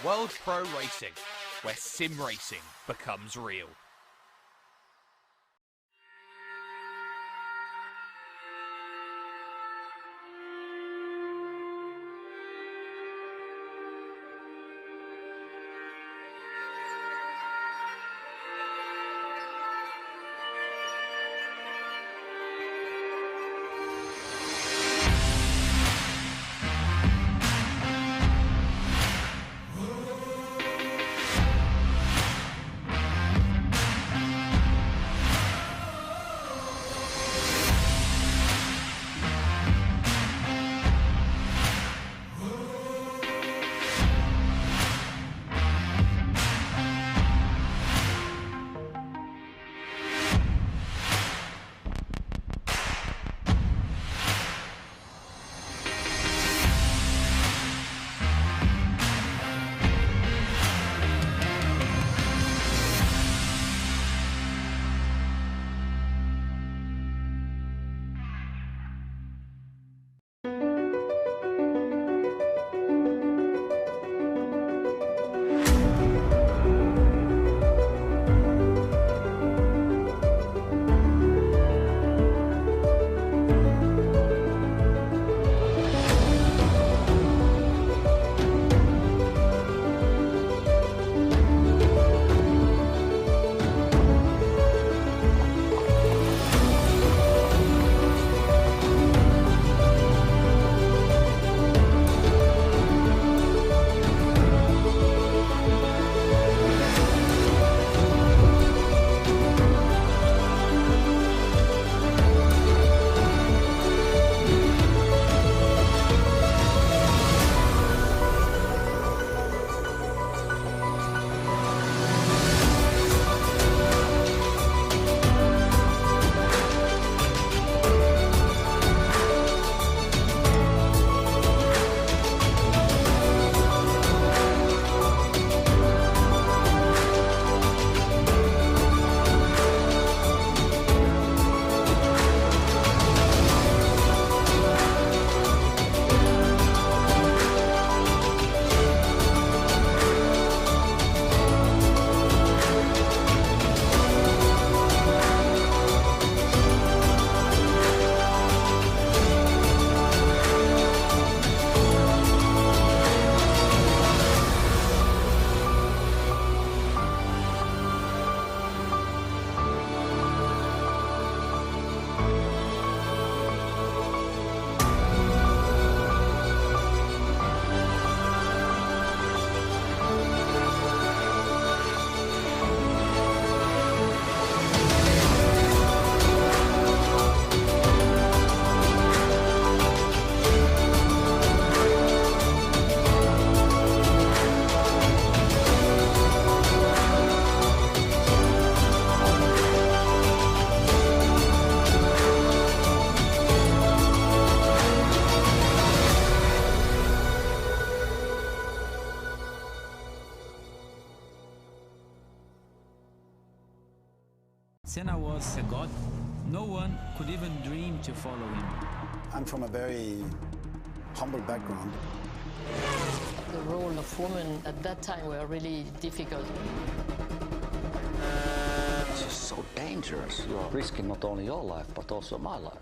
World Pro Racing, where sim racing becomes real. Senna was a god. No one could even dream to follow him. I'm from a very humble background. The role of women at that time were really difficult. It's just so dangerous. You are risking not only your life, but also my life.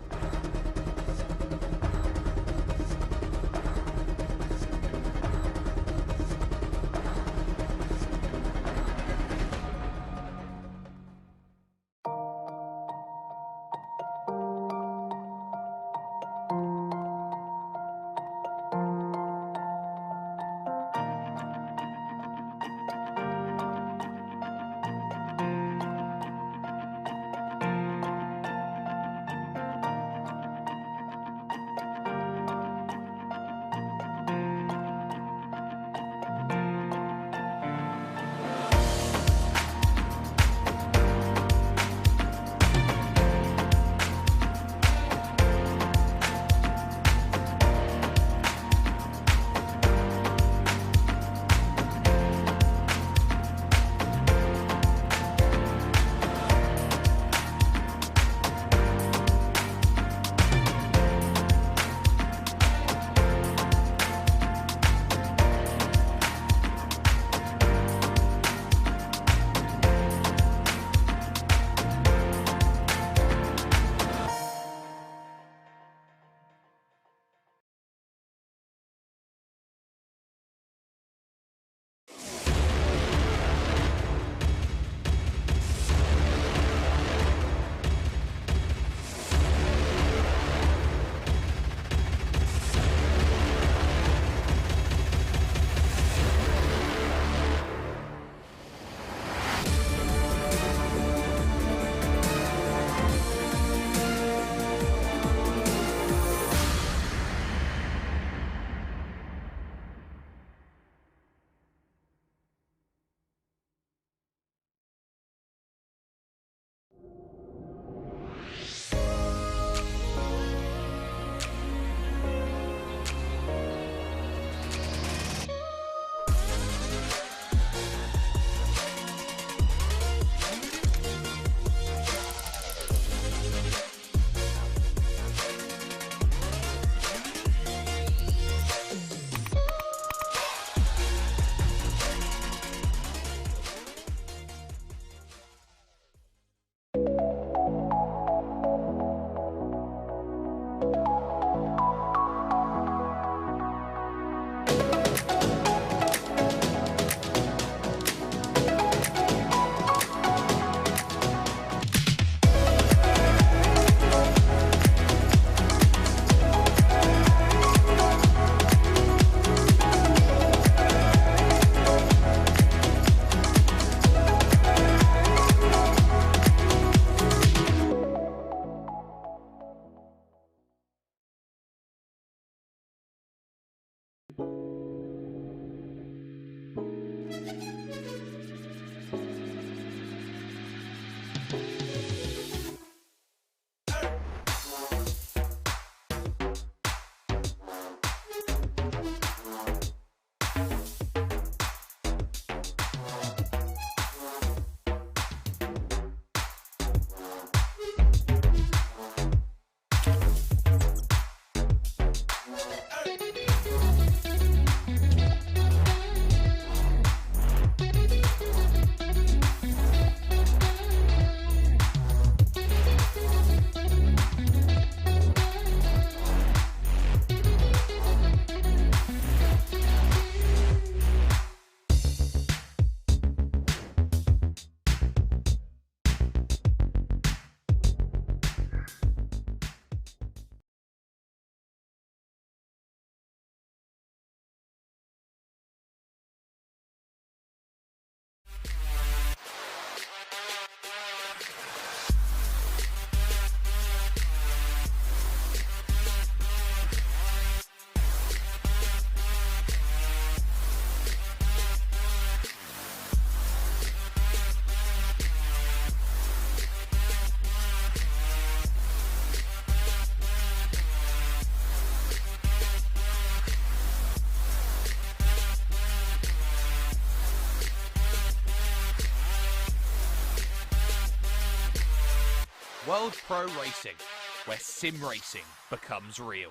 World Pro Racing, where sim racing becomes real.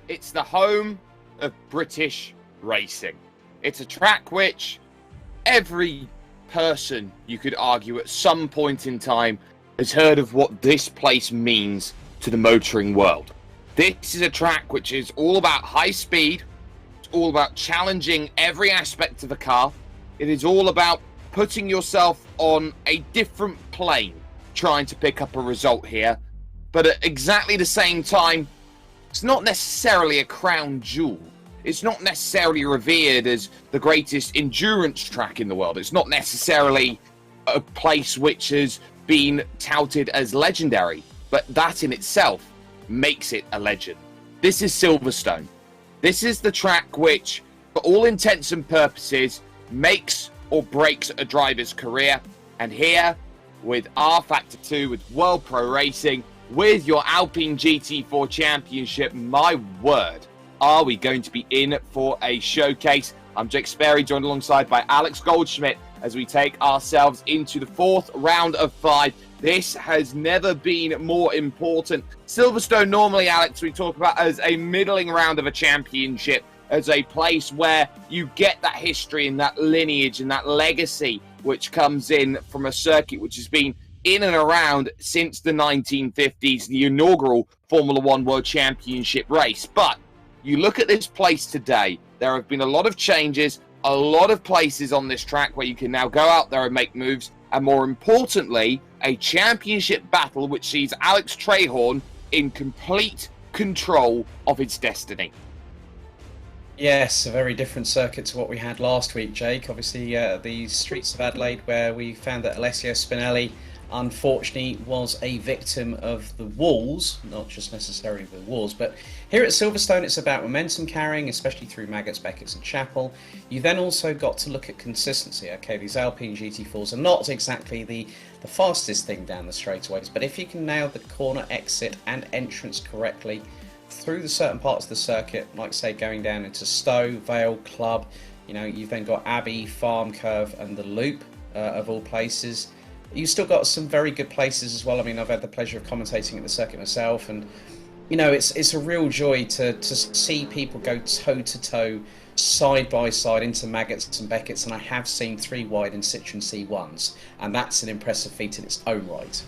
It's the home of British racing. It's a track which every person, you could argue, at some point in time has heard of what this place means to the motoring world. This is a track which is all about high speed. It's all about challenging every aspect of a car. It is all about putting yourself on a different plane, trying to pick up a result here. But at exactly the same time, it's not necessarily a crown jewel. It's not necessarily revered as the greatest endurance track in the world. It's not necessarily a place which has been touted as legendary. But that in itself makes it a legend. This is Silverstone. This is the track which, for all intents and purposes, makes or breaks a driver's career. And here, with R Factor 2, with World Pro Racing, with your Alpine GT4 Championship, my word, are we going to be in for a showcase? I'm Jake Sperry, joined alongside by Alex Goldschmidt, as we take ourselves into the fourth round of 5. This has never been more important. Silverstone, normally, Alex, we talk about as a middling round of a championship, as a place where you get that history and that lineage and that legacy which comes in from a circuit which has been in and around since the 1950s, the inaugural Formula One World Championship race. But you look at this place today, there have been a lot of changes, a lot of places on this track where you can now go out there and make moves, and more importantly, a championship battle which sees Alex Trehorn in complete control of its destiny. Yes, a very different circuit to what we had last week, Jake. Obviously, the streets of Adelaide, where we found that Alessio Spinelli, unfortunately, was a victim of the walls, not just necessarily the walls, but here at Silverstone, it's about momentum carrying, especially through Maggots, Beckett's and Chapel. You then also got to look at consistency. Okay, these Alpine GT4s are not exactly the fastest thing down the straightaways, but if you can nail the corner exit and entrance correctly through the certain parts of the circuit, like say going down into Stowe, Vale, Club, you know, you've then got Abbey, Farm Curve and the Loop of all places. You've still got some very good places as well. I mean, I've had the pleasure of commentating at the circuit myself, and you know, it's a real joy to see people go toe-to-toe, side by side into Maggots and Beckett's, and I have seen 3 wide in Citroen C1s, and that's an impressive feat in its own right.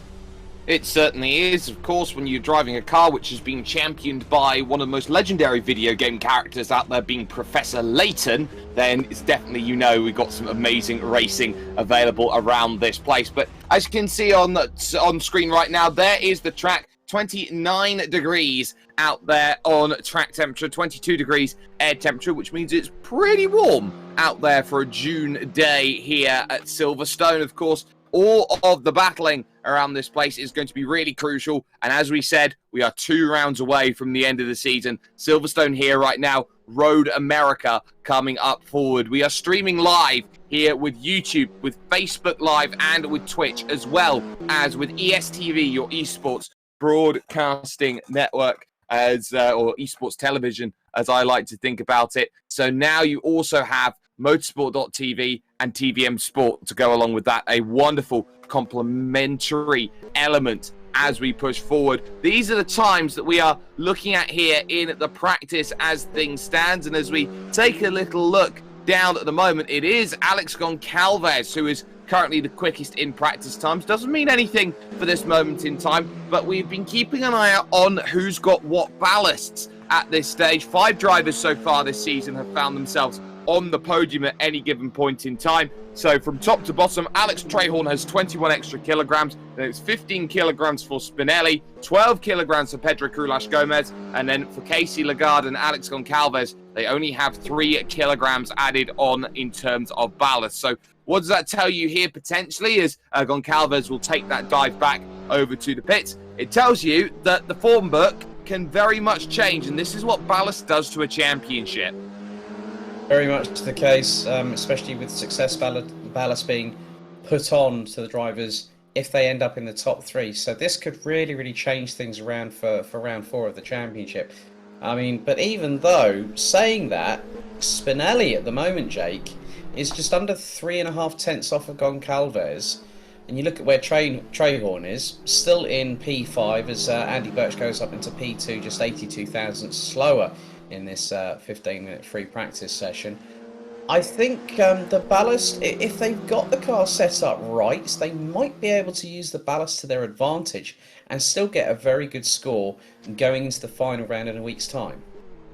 It certainly is, of course, when you're driving a car which has been championed by one of the most legendary video game characters out there, being Professor Layton, then it's definitely, you know, we've got some amazing racing available around this place. But as you can see on screen right now, there is the track. 29 degrees out there on track temperature, 22 degrees air temperature, which means it's pretty warm out there for a June day here at Silverstone. Of course, all of the battling around this place is going to be really crucial. And as we said, we are 2 rounds away from the end of the season. Silverstone here right now, Road America coming up forward. We are streaming live here with YouTube, with Facebook Live, and with Twitch, as well as with ESTV, your esports broadcasting network, or esports television, as I like to think about it. So now you also have motorsport.tv and TVM Sport to go along with that. A wonderful complementary element as we push forward. These are the times that we are looking at here in the practice as things stand. And as we take a little look down at the moment, it is Alex Goncalves who is currently the quickest in practice times. Doesn't mean anything for this moment in time, but we've been keeping an eye out on who's got what ballasts at this stage. 5 drivers so far this season have found themselves on the podium at any given point in time. So from top to bottom, Alex Trehorn has 21 extra kilograms. Then it's 15 kilograms for Spinelli, 12 kilograms for Pedro Crulas Gomez, and then for Casey Lagarde and Alex Goncalves, they only have 3 kilograms added on in terms of ballast. So what does that tell you here potentially as Goncalves will take that dive back over to the pits? It tells you that the form book can very much change, and this is what ballast does to a championship. Very much the case, especially with success ballast being put on to the drivers if they end up in the top 3. So this could really, really change things around for round 4 of the championship. I mean, but even though, saying that, Spinelli at the moment, Jake, is just under 3.5 tenths off of Goncalves. And you look at where Trehorn is, still in P5 as Andy Birch goes up into P2, just 82 thousandths slower in this 15-minute free practice session. I think the ballast, if they've got the car set up right, they might be able to use the ballast to their advantage and still get a very good score going into the final round in a week's time.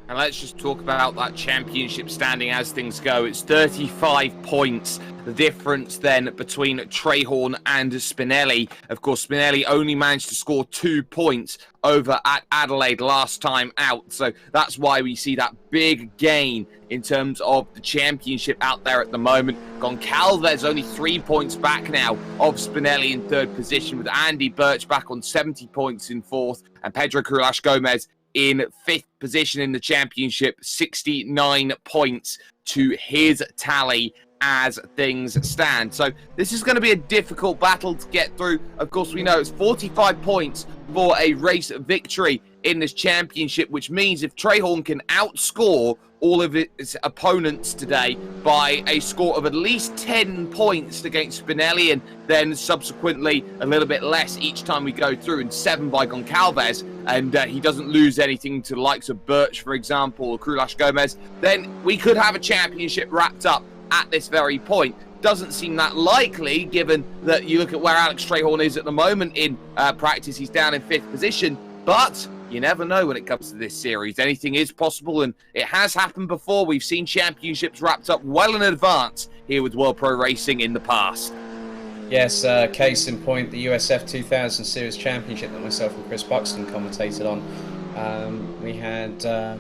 And let's just talk about that championship standing as things go. It's 35 points, the difference then between Trehorn and Spinelli. Of course, Spinelli only managed to score 2 points over at Adelaide last time out. So that's why we see that big gain in terms of the championship out there at the moment. Goncalves only 3 points back now of Spinelli in 3rd position, with Andy Birch back on 70 points in 4th, and Pedro Crulas Gomez in 5th position in the championship, 69 points to his tally as things stand. So this is going to be a difficult battle to get through. Of course, we know it's 45 points for a race victory in this championship, which means if Trehorn can outscore all of its opponents today by a score of at least 10 points against Spinelli, and then subsequently a little bit less each time we go through, and 7 by Goncalves, and he doesn't lose anything to the likes of Birch, for example, or Crulas Gomez, then we could have a championship wrapped up at this very point. Doesn't seem that likely, given that you look at where Alex Trehorn is at the moment in practice. He's down in 5th position, but you never know when it comes to this series. Anything is possible, and it has happened before. We've seen championships wrapped up well in advance here with World Pro Racing in the past. Yes, case in point, the USF 2000 Series Championship that myself and Chris Buxton commentated on. We had, I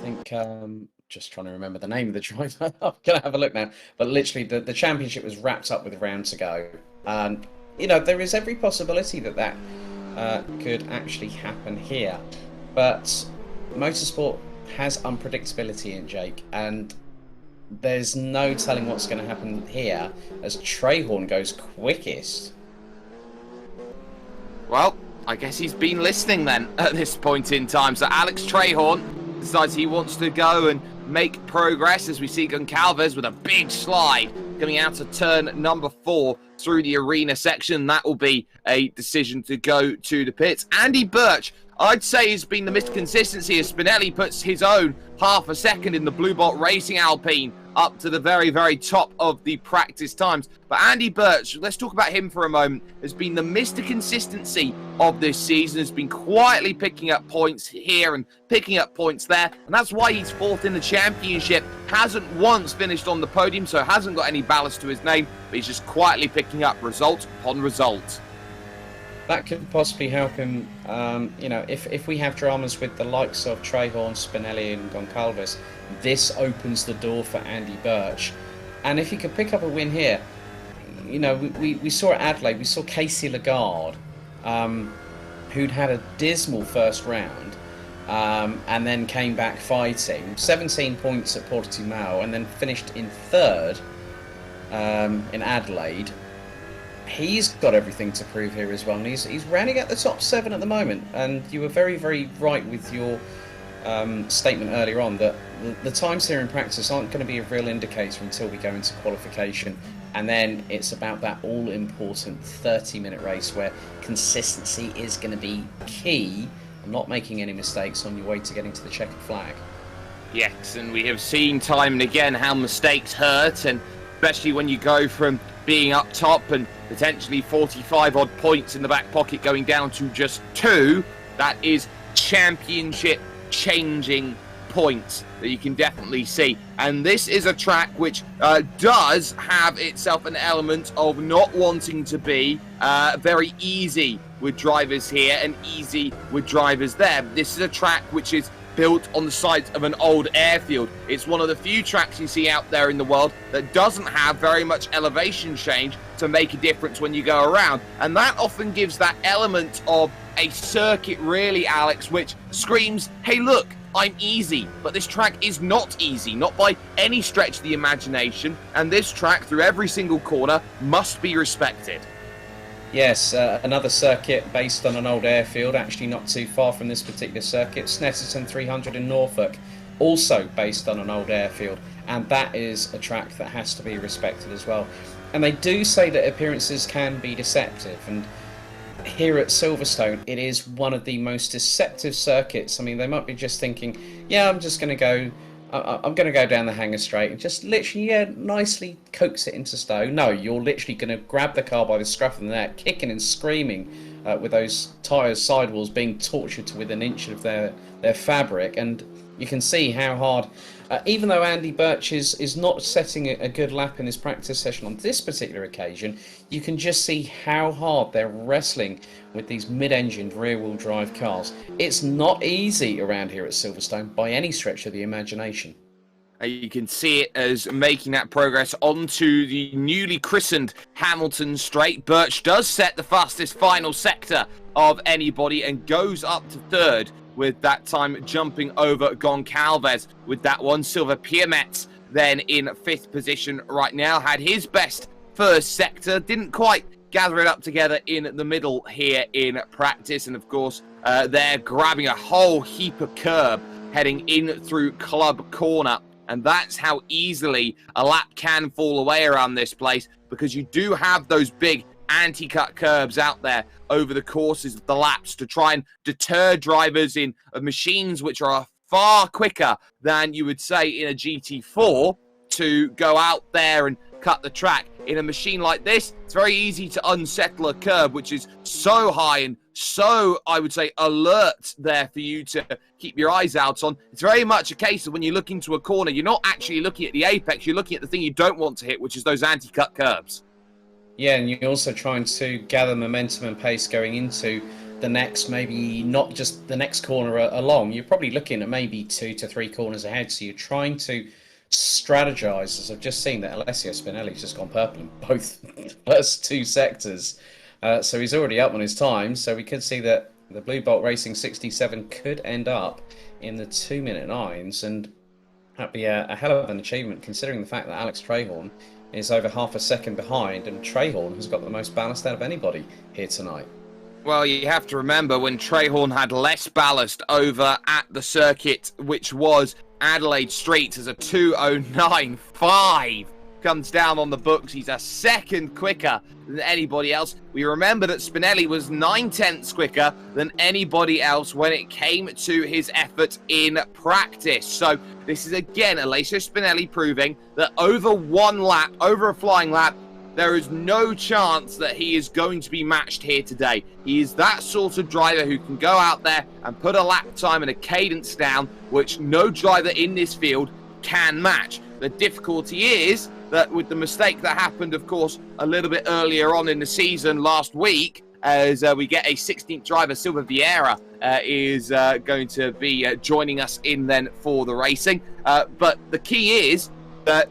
think, just trying to remember the name of the driver. I'm going to have a look now. But literally, the championship was wrapped up with a round to go. And, you know, there is every possibility that could actually happen here. But motorsport has unpredictability in, Jake. And there's no telling what's going to happen here as Trehorn goes quickest. Well, I guess he's been listening then at this point in time. So Alex Trehorn decides he wants to go and make progress as we see Goncalves with a big slide coming out of turn number 4 through the arena section. That will be a decision to go to the pits. Andy Birch, I'd say, has been the Mr. Consistency as Spinelli puts his own half a second in the Blue Bolt Racing Alpine up to the very, very top of the practice times. But Andy Birch, let's talk about him for a moment, has been the Mr. Consistency of this season, has been quietly picking up points here and picking up points there, and that's why he's 4th in the championship. Hasn't once finished on the podium, so hasn't got any ballast to his name, but he's just quietly picking up result upon result. That could possibly help him, you know, if we have dramas with the likes of Trehorn, Spinelli and Goncalves, this opens the door for Andy Birch. And if he could pick up a win here, you know, we saw at Adelaide, we saw Casey Lagarde, who'd had a dismal first round, and then came back fighting. 17 points at Portimao, and then finished in third in Adelaide. He's got everything to prove here as well, and he's rounding out the top 7 at the moment. And you were very, very right with your statement earlier on that the times here in practice aren't going to be a real indicator until we go into qualification, and then it's about that all-important 30-minute race where consistency is going to be key and not making any mistakes on your way to getting to the checkered flag. Yes, and we have seen time and again how mistakes hurt, and especially when you go from being up top and potentially 45 odd points in the back pocket going down to just 2, that is championship changing points that you can definitely see. And this is a track which does have itself an element of not wanting to be very easy with drivers here and easy with drivers there. This is a track which is built on the sides of an old airfield. It's one of the few tracks you see out there in the world that doesn't have very much elevation change to make a difference when you go around. And that often gives that element of a circuit, really, Alex, which screams, hey, look, I'm easy. But this track is not easy, not by any stretch of the imagination. And this track, through every single corner, must be respected. Yes, another circuit based on an old airfield, actually not too far from this particular circuit, Snetterton 300 in Norfolk, also based on an old airfield, and that is a track that has to be respected as well. And they do say that appearances can be deceptive, and here at Silverstone, it is one of the most deceptive circuits. I mean, they might be just thinking, yeah, I'm going to go down the hanger straight and just literally, nicely coax it into stow. No, you're literally going to grab the car by the scruff of the neck, kicking and screaming with those tyres sidewalls being tortured to within an inch of their fabric. And you can see how hard, even though Andy Birch is not setting a good lap in his practice session on this particular occasion, you can just see how hard they're wrestling with these mid-engined rear-wheel drive cars. It's not easy around here at Silverstone by any stretch of the imagination. You can see it as making that progress onto the newly christened Hamilton Straight. Birch does set the fastest final sector of anybody and goes up to third, with that time jumping over Goncalves with that one. Silva Piamet then in 5th position right now, had his best first sector, didn't quite gather it up together in the middle here in practice, and of course they're grabbing a whole heap of curb heading in through Club Corner, and that's how easily a lap can fall away around this place, because you do have those big anti-cut curbs out there over the courses of the laps to try and deter drivers in machines which are far quicker than you would say in a GT4 to go out there and cut the track. In a machine like this, it's very easy to unsettle a curb which is so high and so, I would say, alert there for you to keep your eyes out on. It's very much a case of when you look into a corner, you're not actually looking at the apex, you're looking at the thing you don't want to hit, which is those anti-cut curbs. Yeah, and you're also trying to gather momentum and pace going into the next, maybe not just the next corner along. You're probably looking at maybe 2 to 3 corners ahead, so you're trying to strategize. As I've just seen that Alessio Spinelli's just gone purple in both first 2 sectors, so he's already up on his time. So we could see that the Blue Bolt Racing 67 could end up in the 2-minute 9s, and that'd be a hell of an achievement considering the fact that Alex Trahorn is over half a second behind, and Trahorn has got the most ballast out of anybody here tonight. Well, you have to remember when Trahorn had less ballast over at the circuit, which was Adelaide Street, as a 2:09.5 comes down on the books. He's a second quicker than anybody else. We remember that Spinelli was 9/10 quicker than anybody else when it came to his effort in practice. So this is again Alessio Spinelli proving that over one lap, over a flying lap, there is no chance that he is going to be matched here today. He is that sort of driver who can go out there and put a lap time and a cadence down, which no driver in this field can match. The difficulty is that with the mistake that happened, of course, a little bit earlier on in the season last week, as we get a 16th driver, Silva Vieira, is going to be joining us in then for the racing. But the key is that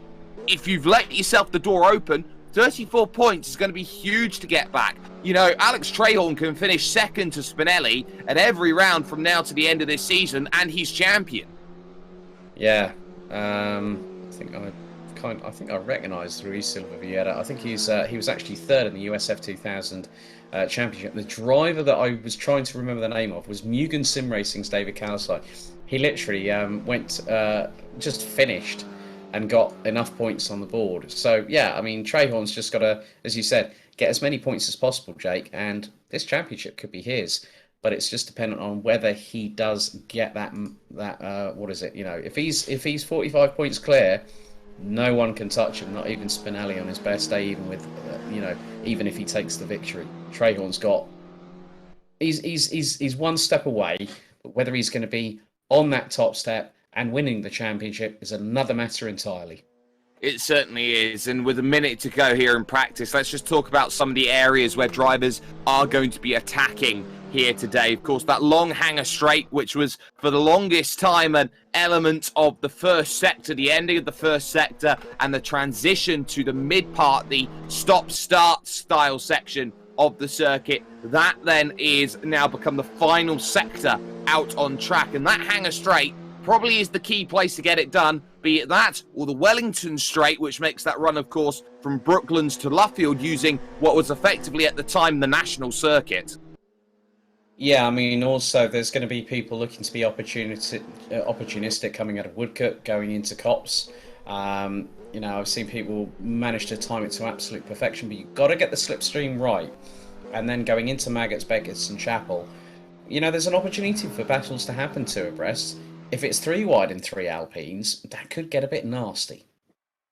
if you've let yourself the door open 34 points is going to be huge to get back. You know, Alex Trahorn can finish second to Spinelli at every round from now to the end of this season, and he's champion. Yeah, I think I recognise Luis Silva Vieira. I think he was actually third in the USF 2000 championship. The driver that I was trying to remember the name of was Mugen Sim Racing's David Kalasai. He literally just finished and got enough points on the board. So yeah, I mean, Trahorn's just got to, as you said, get as many points as possible, Jake, and this championship could be his. But it's just dependent on whether he does get that what is it? You know, if he's 45 points clear, no one can touch him, not even Spinelli on his best day, even with even if he takes the victory. Trahorn's got he's one step away, but whether he's going to be on that top step and winning the championship is another matter entirely. It certainly is, and with a minute to go here in practice, let's just talk about some of the areas where drivers are going to be attacking here today. Of course, that long hanger straight, which was for the longest time an element of the first sector, the ending of the first sector, and the transition to the mid part, the stop-start style section of the circuit. That then is now become the final sector out on track, and that hanger straight probably is the key place to get it done, be it that or the Wellington Straight, which makes that run, of course, from Brooklands to Luffield using what was effectively at the time the national circuit. Yeah, I mean, also there's going to be people looking to be opportunistic coming out of Woodcote, going into Copse. I've seen people manage to time it to absolute perfection, but you've got to get the slipstream right. And then going into Maggots, Beckett's and Chapel, there's an opportunity for battles to happen two abreast. If it's 3 wide and 3 Alpines, that could get a bit nasty.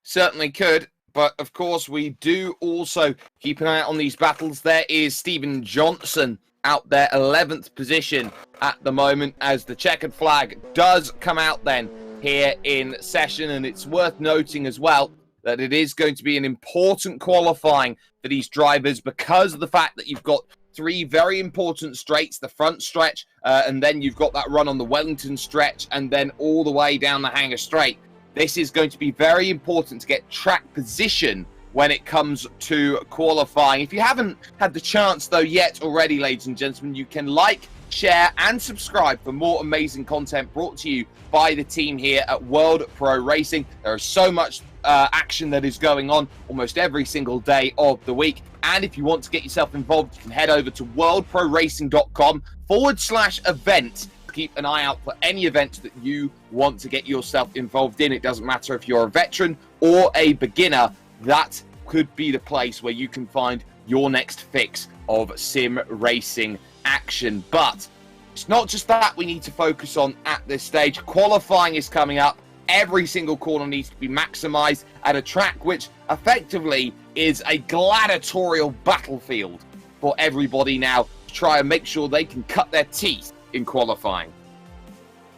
Certainly could, but of course we do also keep an eye out on these battles. There is Stephen Johnson out there, 11th position at the moment, as the checkered flag does come out then here in session. And it's worth noting as well that it is going to be an important qualifying for these drivers because of the fact that you've got 3 very important straights, the front stretch, and then you've got that run on the Wellington stretch, and then all the way down the hanger straight. This is going to be very important to get track position when it comes to qualifying. If you haven't had the chance, though, yet already, ladies and gentlemen, you can like, share, and subscribe for more amazing content brought to you by the team here at World Pro Racing. There is so much action that is going on almost every single day of the week. And if you want to get yourself involved, you can head over to worldproracing.com/event to keep an eye out for any events that you want to get yourself involved in. It doesn't matter if you're a veteran or a beginner, that could be the place where you can find your next fix of sim racing action. But it's not just that we need to focus on at this stage. Qualifying is coming up. Every single corner needs to be maximized at a track which effectively is a gladiatorial battlefield for everybody now to try and make sure they can cut their teeth in qualifying.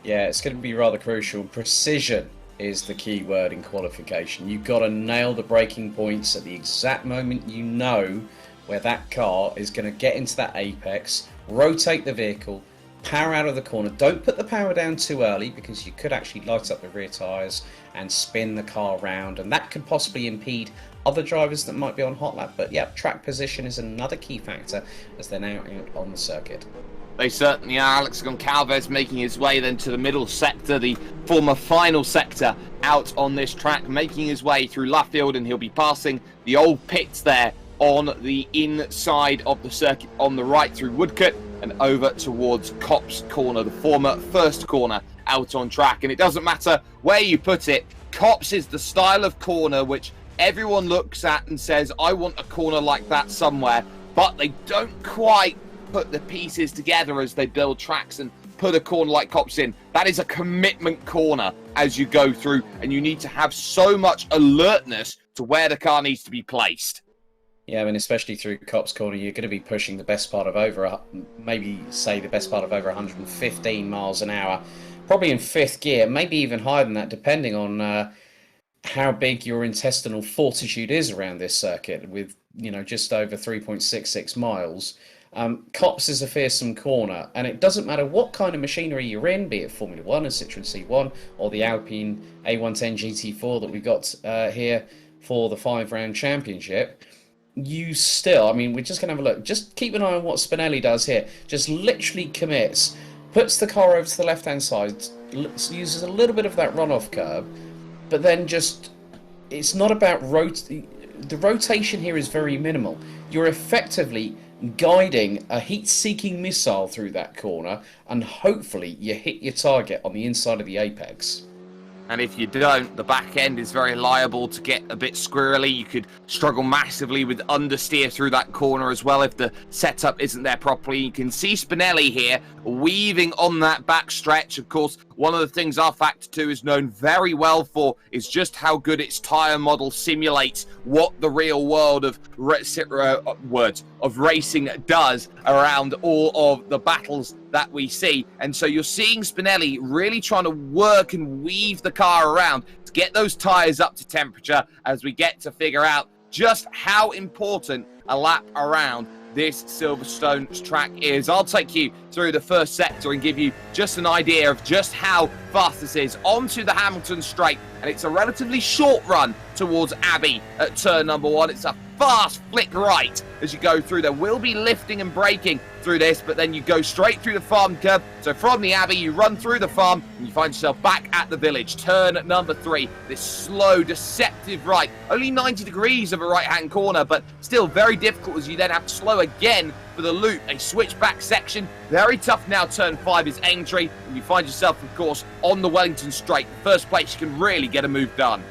Yeah, it's going to be rather crucial. Precision is the key word in qualification. You've got to nail the braking points at the exact moment you know where that car is going to get into that apex, rotate the vehicle, power out of the corner. Don't put the power down too early because you could actually light up the rear tyres and spin the car around, and that could possibly impede other drivers that might be on hot lap. But yeah, track position is another key factor as they're now out on the circuit. They certainly are. Alex Goncalves making his way then to the middle sector, the former final sector out on this track, making his way through Luffield, and he'll be passing the old pits there on the inside of the circuit on the right through Woodcote and over towards Copse Corner, the former first corner out on track. And it doesn't matter where you put it, Copse is the style of corner which everyone looks at and says, I want a corner like that somewhere, but they don't quite put the pieces together as they build tracks and put a corner like Copse in. That is a commitment corner as you go through, and you need to have so much alertness to where the car needs to be placed. Yeah, I mean, especially through Copse Corner, you're going to be pushing the best part of maybe the best part of over 115 miles an hour, probably in 5th gear, maybe even higher than that, depending on how big your intestinal fortitude is around this circuit, with just over 3.66 miles. Copse is a fearsome corner, and it doesn't matter what kind of machinery you're in, be it Formula 1 and Citroen C1 or the Alpine A110 GT4 that we've got here for the 5-round championship, you still, I mean, we're just going to have a look. Just keep an eye on what Spinelli does here. Just literally commits, puts the car over to the left-hand side, uses a little bit of that runoff curve, but then just, it's not about the rotation here is very minimal. You're effectively guiding a heat-seeking missile through that corner, and hopefully you hit your target on the inside of the apex. And if you don't, the back end is very liable to get a bit squirrely. You could struggle massively with understeer through that corner as well if the setup isn't there properly. You can see Spinelli here weaving on that back stretch. Of course, one of the things our Factor 2 is known very well for is just how good its tyre model simulates what the real world of racing does around all of the battles that we see. And so you're seeing Spinelli really trying to work and weave the car around to get those tyres up to temperature as we get to figure out just how important a lap around this Silverstone track is. I'll take you through the first sector and give you just an idea of just how fast this is. Onto the Hamilton straight, and it's a relatively short run towards Abbey at turn number 1. It's a fast flick right as you go through. There will be lifting and braking through this, but then you go straight through the farm curb. So from the Abbey, you run through the farm and you find yourself back at the village. Turn number 3, this slow, deceptive right. Only 90 degrees of a right-hand corner, but still very difficult as you then have to slow again for the loop. A switchback section, very tough now. Turn 5 is entry, and you find yourself, of course, on the Wellington straight. The first place you can really get a move done.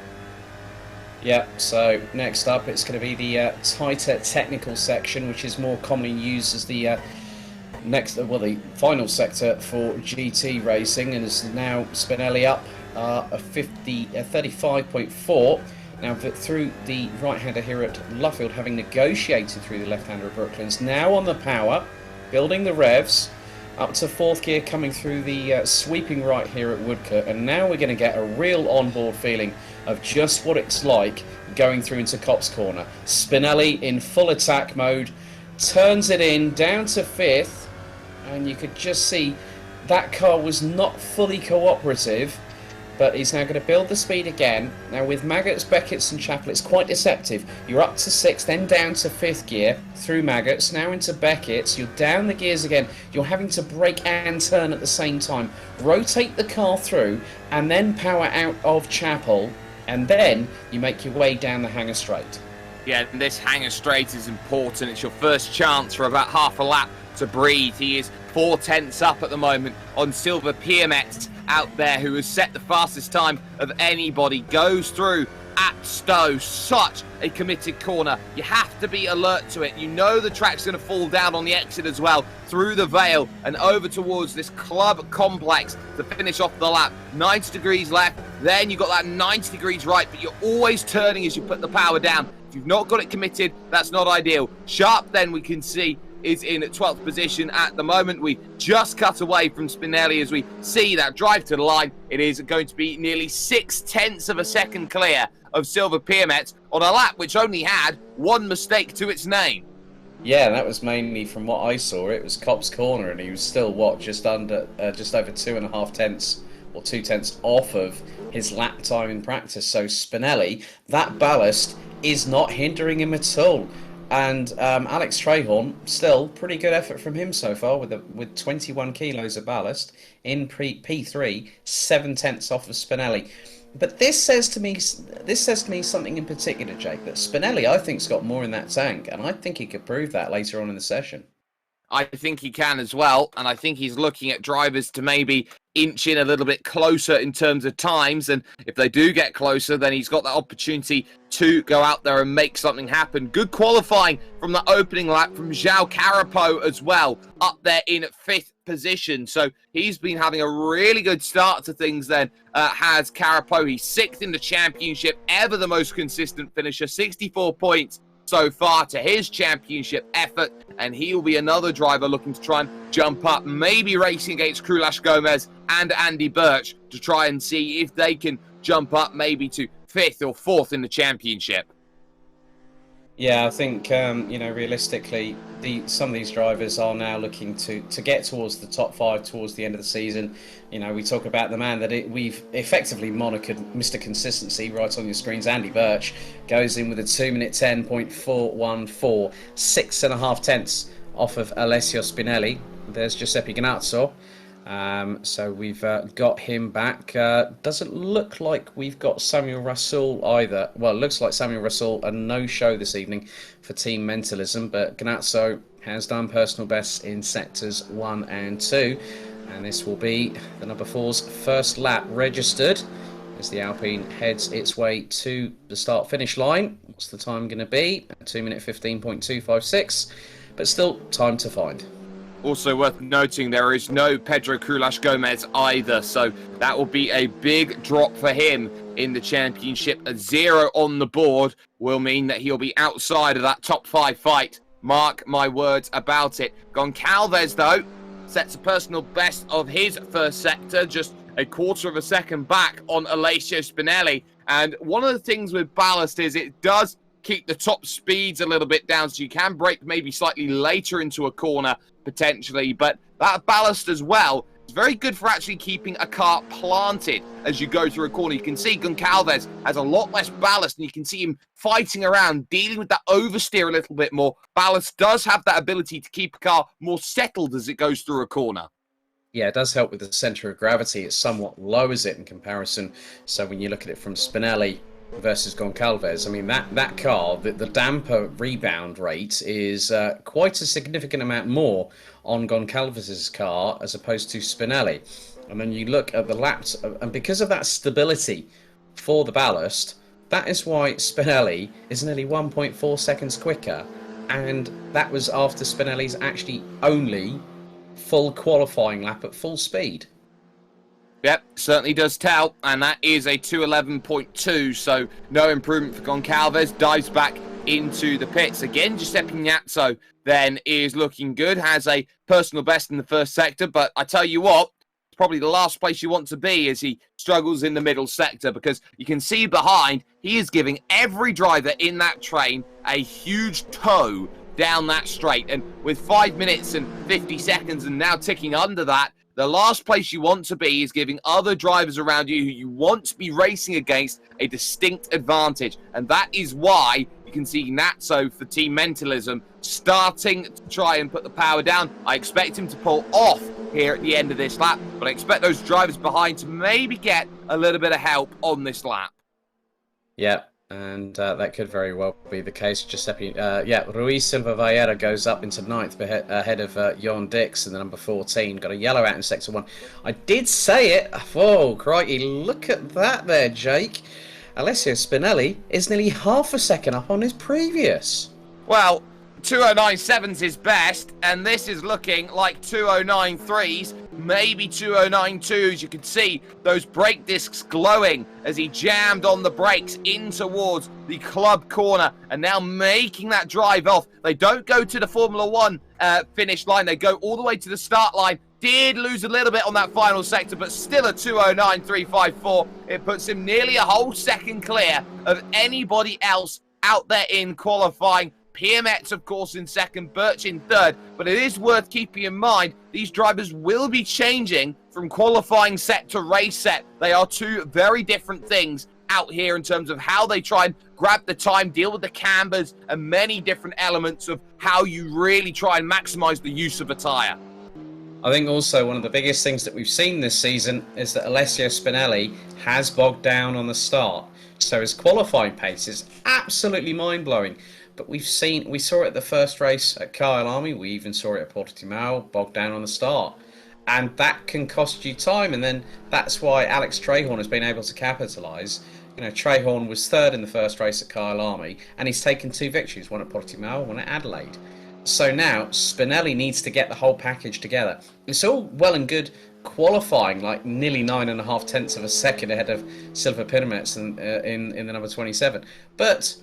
Yeah, so next up it's going to be the tighter technical section, which is more commonly used as the the final sector for GT racing, and is now Spinelli up a 35.4. Now through the right-hander here at Luffield, having negotiated through the left-hander at Brooklands, now on the power, building the revs, up to 4th gear, coming through the sweeping right here at Woodcote, and now we're going to get a real onboard feeling of just what it's like going through into Copse Corner. Spinelli in full attack mode, turns it in down to 5th, and you could just see that car was not fully cooperative, but he's now going to build the speed again. Now with Maggots, Beckett's and Chappell, it's quite deceptive. You're up to 6th, then down to 5th gear, through Maggots, now into Beckett's, you're down the gears again, you're having to brake and turn at the same time. Rotate the car through, and then power out of Chappell, and then you make your way down the Hanger Straight. Yeah, and this Hanger Straight is important. It's your first chance for about half a lap to breathe. He is 4 tenths up at the moment on Silver Piermet out there, who has set the fastest time of anybody. Goes through at Stowe, such a committed corner. You have to be alert to it. You know the track's going to fall down on the exit as well, through the Vale and over towards this club complex to finish off the lap. 90 degrees left, then you've got that 90 degrees right, but you're always turning as you put the power down. If you've not got it committed, that's not ideal. Sharp, then, we can see, is in 12th position at the moment. We just cut away from Spinelli as we see that drive to the line. It is going to be nearly 6 tenths of a second clear of Silver Piermet on a lap which only had one mistake to its name. Yeah, that was mainly from what I saw. It was Copse Corner, and he was still, what, just over 2.5 tenths or 2 tenths off of his lap time in practice. So Spinelli, that ballast is not hindering him at all. And Alex Trahorn, still pretty good effort from him so far with 21 kilos of ballast in P3, 7 tenths off of Spinelli. But this says to me something in particular, Jake, that Spinelli, I think, has got more in that tank, and I think he could prove that later on in the session. I think he can as well, and I think he's looking at drivers to maybe inch in a little bit closer in terms of times, and if they do get closer, then he's got that opportunity to go out there and make something happen. Good qualifying from the opening lap from João Carapo as well, up there in 5th position. So he's been having a really good start to things then, has Carapo. He's 6th in the championship, ever the most consistent finisher, 64 points so far to his championship effort, and he will be another driver looking to try and jump up, maybe racing against Krulash Gomez and Andy Birch to try and see if they can jump up maybe to 5th or 4th in the championship. Yeah, I think realistically, some of these drivers are now looking to get towards the top five towards the end of the season. We talk about the man that we've effectively monikered Mr. Consistency right on your screens. Andy Birch goes in with a 2-minute 10.414, 6.5 tenths off of Alessio Spinelli. There's Giuseppe Ganazzo. So we've got him back. Doesn't look like we've got Samuel Russell either. Well, it looks like Samuel Russell a no-show this evening for Team Mentalism, but Ganazzo has done personal bests in sectors 1 and 2, and this will be the number 4's first lap registered as the Alpine heads its way to the start-finish line. What's the time going to be? 2-minute 15.256, but still time to find. Also worth noting, there is no Pedro Crulas Gomez either, so that will be a big drop for him in the championship. A 0 on the board will mean that he'll be outside of that top 5 fight. Mark my words about it. Goncalves, though, sets a personal best of his first sector, just a quarter of a second back on Alessio Spinelli. And one of the things with ballast is it does keep the top speeds a little bit down, so you can brake maybe slightly later into a corner potentially, but that ballast as well is very good for actually keeping a car planted as you go through a corner. You can see Goncalves has a lot less ballast, and you can see him fighting around, dealing with that oversteer a little bit more. Ballast does have that ability to keep a car more settled as it goes through a corner. Yeah, it does help with the centre of gravity. It somewhat lowers it in comparison. So when you look at it from Spinelli versus Goncalves, I mean, that car, the damper rebound rate is quite a significant amount more on Goncalves' car as opposed to Spinelli. And then you look at the laps, and because of that stability for the ballast, that is why Spinelli is nearly 1.4 seconds quicker, and that was after Spinelli's actually only full qualifying lap at full speed. Yep, certainly does tell, and that is a 2:11.2, so no improvement for Goncalves. Dives back into the pits. Again, Giuseppe Gnazzo then is looking good, has a personal best in the first sector, but I tell you what, it's probably the last place you want to be as he struggles in the middle sector, because you can see behind, he is giving every driver in that train a huge tow down that straight, and with 5 minutes and 50 seconds and now ticking under that, the last place you want to be is giving other drivers around you who you want to be racing against a distinct advantage. And that is why you can see Gnazzo for Team Mentalism starting to try and put the power down. I expect him to pull off here at the end of this lap, but I expect those drivers behind to maybe get a little bit of help on this lap. Yeah. And that could very well be the case. Giuseppe, Ruiz Silva Vieira goes up into 9th ahead of Jon Dix in the number 14. Got a yellow out in sector 1. I did say it. Oh, crikey. Look at that there, Jake. Alessio Spinelli is nearly half a second up on his previous. Well, 2:09.7's his best, and this is looking like 2:09.3's, maybe 2:09.2's. You can see those brake discs glowing as he jammed on the brakes in towards the club corner, and now making that drive off. They don't go to the Formula 1 finish line, they go all the way to the start line. Did lose a little bit on that final sector, but still a 2:09.354. It puts him nearly a whole second clear of anybody else out there in qualifying. PMX, of course, in second, Birch in third, but it is worth keeping in mind these drivers will be changing from qualifying set to race set. They are two very different things out here in terms of how they try and grab the time, deal with the cambers, and many different elements of how you really try and maximize the use of a tyre. I think also one of the biggest things that we've seen this season is that Alessio Spinelli has bogged down on the start. So his qualifying pace is absolutely mind-blowing. But we saw it at the first race at Kyle Army. We even saw it at Portimao, bogged down on the start. And that can cost you time. And then that's why Alex Trahorn has been able to capitalise. Trahorn was third in the first race at Kyle Army, and he's taken 2 victories, one at Portimao, one at Adelaide. So now Spinelli needs to get the whole package together. It's all well and good qualifying like nearly 9.5 tenths of a second ahead of Silva Pyramids in the number 27. But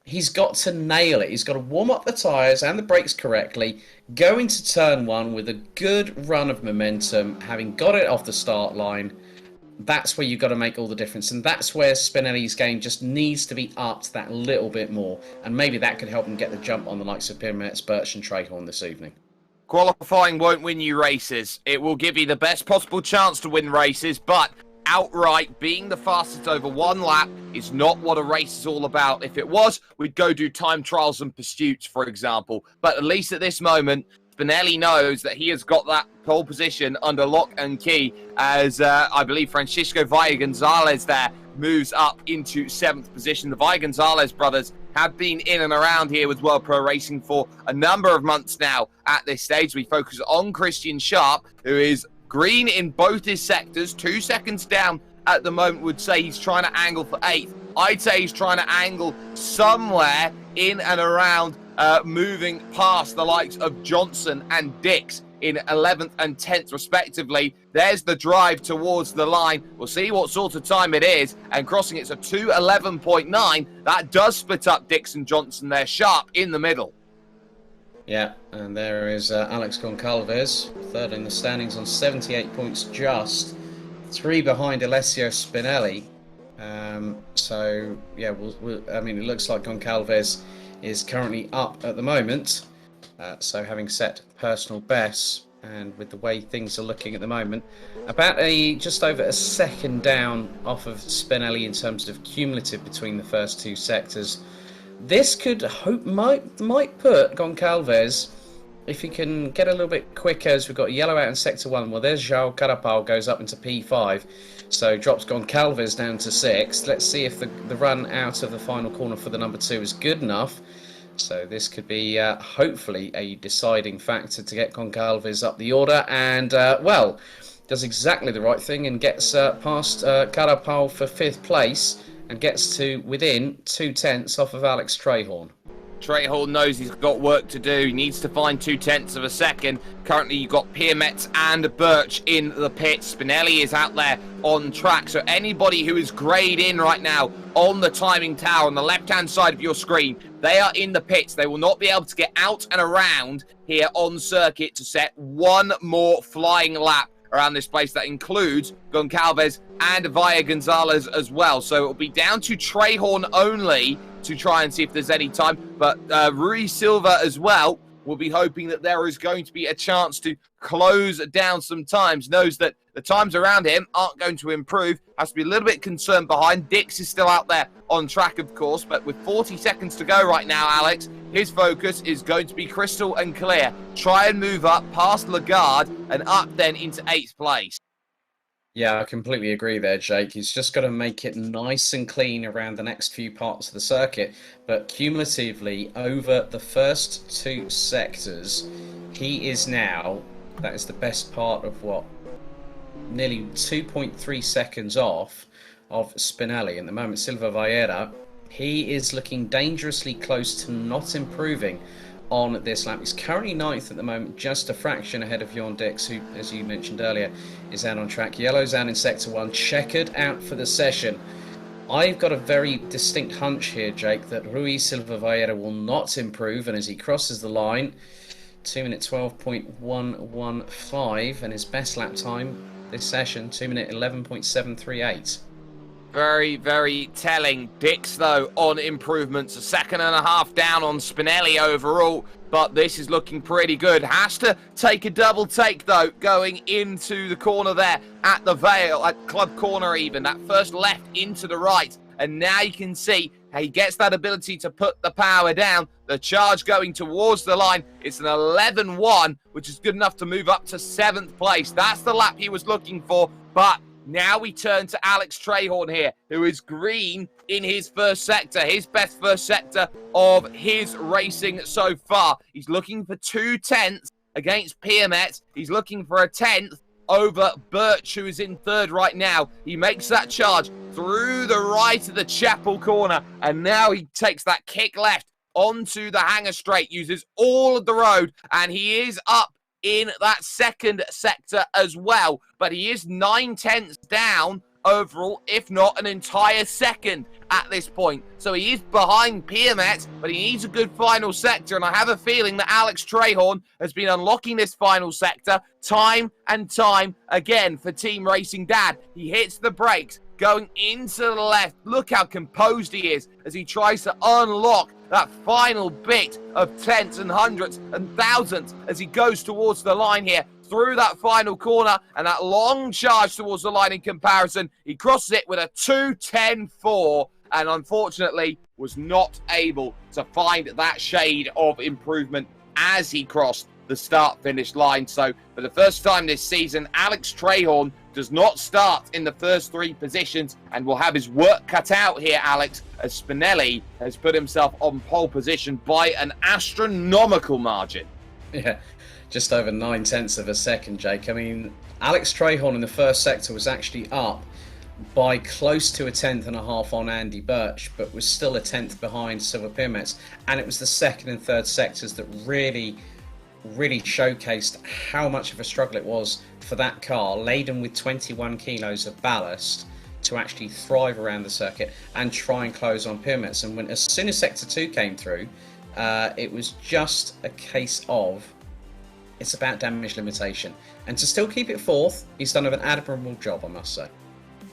he's got to nail it. He's got to warm up the tyres and the brakes correctly, go into turn 1 with a good run of momentum, having got it off the start line, that's where you've got to make all the difference. And that's where Spinelli's game just needs to be upped that little bit more. And maybe that could help him get the jump on the likes of Pirmets, Birch and Trayhorn this evening. Qualifying won't win you races. It will give you the best possible chance to win races, but outright being the fastest over one lap is not what a race is all about. If it was, we'd go do time trials and pursuits, for example. But at least at this moment, Spinelli knows that he has got that pole position under lock and key as I believe Francisco Valle Gonzalez there moves up into 7th position. The Valle Gonzalez brothers have been in and around here with World Pro Racing for a number of months now. At this stage, we focus on Christian Sharp, who is green in both his sectors, 2 seconds down at the moment. Would say he's trying to angle for 8th. I'd say he's trying to angle somewhere in and around moving past the likes of Johnson and Dix in 11th and 10th respectively. There's the drive towards the line. We'll see what sort of time it is, and crossing it's a 2:11.9. That does split up Dix and Johnson there. Sharp in the middle. Yeah, and there is Alex Goncalves, third in the standings on 78 points just. 3 behind Alessio Spinelli. So, yeah, I mean, it looks like Goncalves is currently up at the moment. So having set personal best, and with the way things are looking at the moment, about just over a second down off of Spinelli in terms of cumulative between the first 2 sectors. This might put Goncalves, if he can get a little bit quicker, as we've got yellow out in sector 1. Well, there's João Carapau goes up into P5, so drops Goncalves down to 6th. Let's see if the run out of the final corner for the number 2 is good enough. So this could be hopefully a deciding factor to get Goncalves up the order, and well, does exactly the right thing and gets past Carapau for 5th place and gets to within 2/10 off of Alex Trayhorn. Trayhorn knows he's got work to do. He needs to find 2/10 of a second. Currently, you've got Pirmets and Birch in the pits. Spinelli is out there on track. So anybody who is greyed in right now on the timing tower on the left-hand side of your screen, they are in the pits. They will not be able to get out and around here on circuit to set one more flying lap around this place. That includes Goncalves and Valle Gonzalez as well. So it'll be down to Trayhorn only to try and see if there's any time. But Rui Silva as well will be hoping that there is going to be a chance to close down some times. Knows that the times around him aren't going to improve. Has to be a little bit concerned behind. Dix is still out there on track, of course. But with 40 seconds to go right now, Alex, his focus is going to be crystal and clear. Try and move up past Lagarde and up then into 8th place. Yeah, I completely agree there, Jake. He's just got to make it nice and clean around the next few parts of the circuit. But cumulatively, over the first 2 sectors, he is now, that is the best part of what, nearly 2.3 seconds off of Spinelli. At the moment, Silva Vieira, he is looking dangerously close to not improving on this lap. He's currently 9th at the moment, just a fraction ahead of Jon Dix, who, as you mentioned earlier, is out on track. Yellow's out in sector 1, checkered out for the session. I've got a very distinct hunch here, Jake, that Rui Silva Vieira will not improve, and as he crosses the line, 2 minute 12.115, and his best lap time this session, 2 minute 11.738. Very, very telling. Dix, though, on improvements. A second and a half down on Spinelli overall, but this is looking pretty good. Has to take a double take, though, going into the corner there at the Vale, at Club Corner even. That first left into the right, and now you can see how he gets that ability to put the power down. The charge going towards the line. It's an 11.1, which is good enough to move up to 7th place. That's the lap he was looking for, but now we turn to Alex Trayhorn here, who is green in his first sector, his best first sector of his racing so far. He's looking for 2/10 against Pirmets. He's looking for a 10th over Birch, who is in 3rd right now. He makes that charge through the right of the Chapel corner, and now he takes that kick left onto the hangar straight, uses all of the road, and he is up in that 2nd sector as well, but he is 9/10 down overall, if not an entire second at this point. So he is behind Piermet, but he needs a good final sector, and I have a feeling that Alex Trehorn has been unlocking this final sector time and time again for Team Racing Dad. He hits the brakes, going into the left. Look how composed he is as he tries to unlock that final bit of tenths and hundredths and thousandths as he goes towards the line here, through that final corner, and that long charge towards the line in comparison. He crosses it with a 2:10.4, and unfortunately was not able to find that shade of improvement as he crossed the start-finish line. So for the first time this season, Alex Trehorn does not start in the first 3 positions and will have his work cut out here, Alex, as Spinelli has put himself on pole position by an astronomical margin. Yeah, just over 9/10 of a second, Jake. I mean, Alex Trehorn in the first sector was actually up by close to a 10.5 on Andy Birch, but was still a 10th behind Silver Piermetz. And it was the second and third sectors that really showcased how much of a struggle it was for that car, laden with 21 kilos of ballast, to actually thrive around the circuit and try and close on Piermetz. And as soon as Sector 2 came through, it was just a case of, it's about damage limitation. And to still keep it 4th, he's done an admirable job, I must say.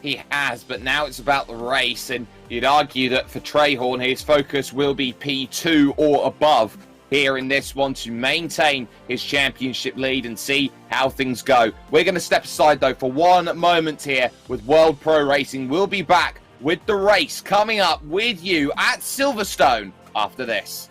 He has, but now it's about the race, and you'd argue that for Trehorn, his focus will be P2 or above here in this one to maintain his championship lead and see how things go. We're going to step aside, though, for one moment here with World Pro Racing. We'll be back with the race coming up with you at Silverstone after this.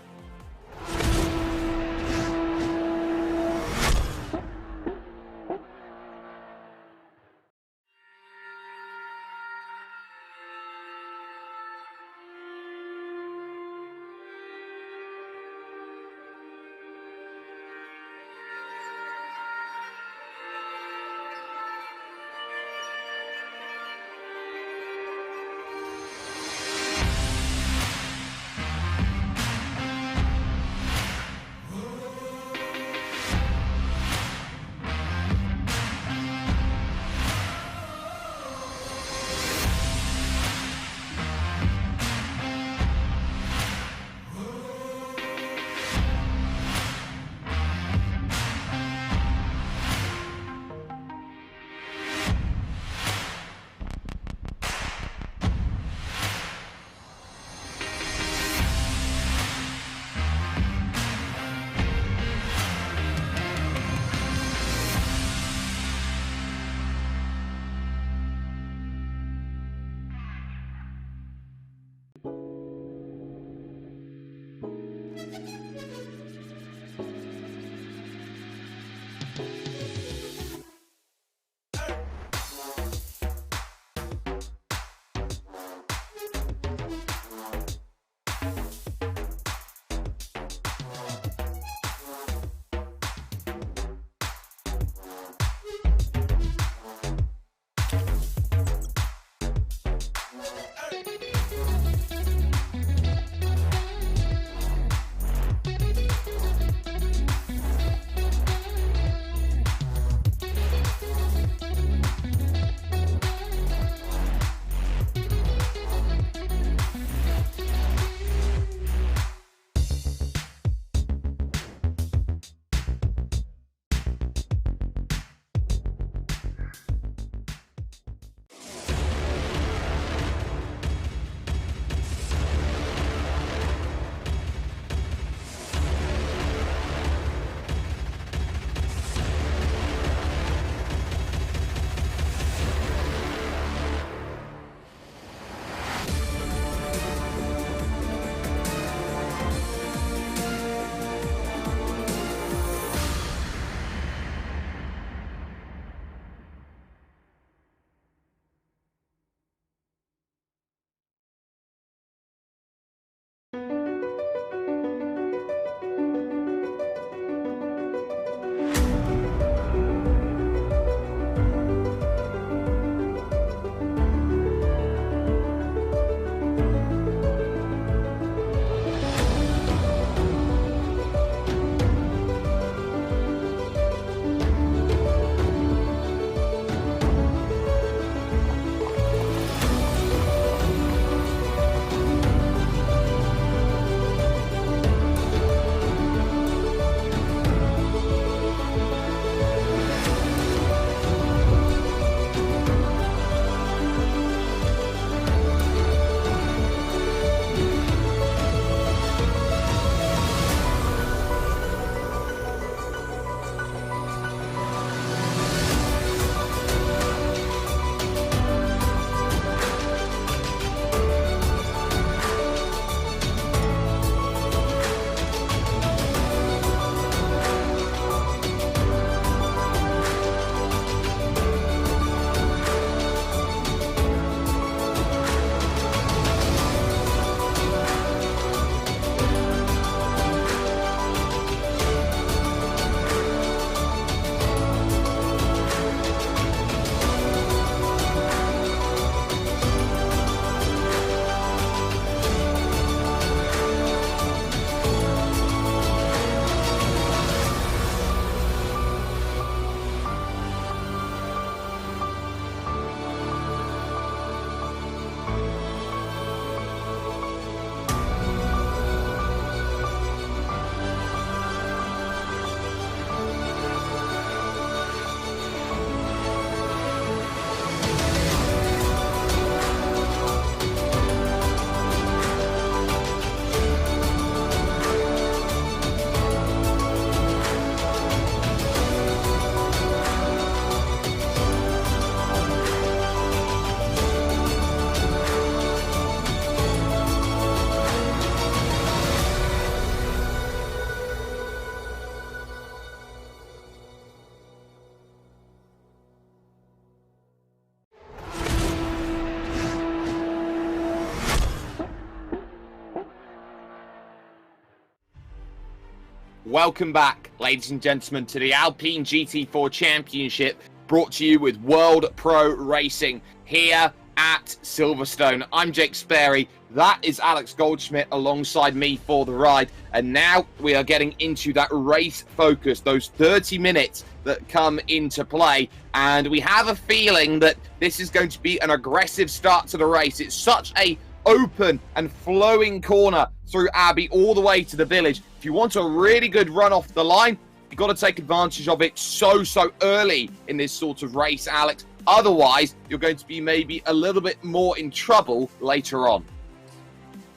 Welcome back, ladies and gentlemen, to the Alpine GT4 Championship, brought to you with World Pro Racing here at Silverstone. I'm Jake Sperry. That is Alex Goldschmidt alongside me for the ride. And now we are getting into that race focus, those 30 minutes that come into play. And we have a feeling that this is going to be an aggressive start to the race. It's such a open and flowing corner through Abbey all the way to the village. If you want a really good run off the line, you've got to take advantage of it so early in this sort of race, Alex. Otherwise, you're going to be maybe a little bit more in trouble later on.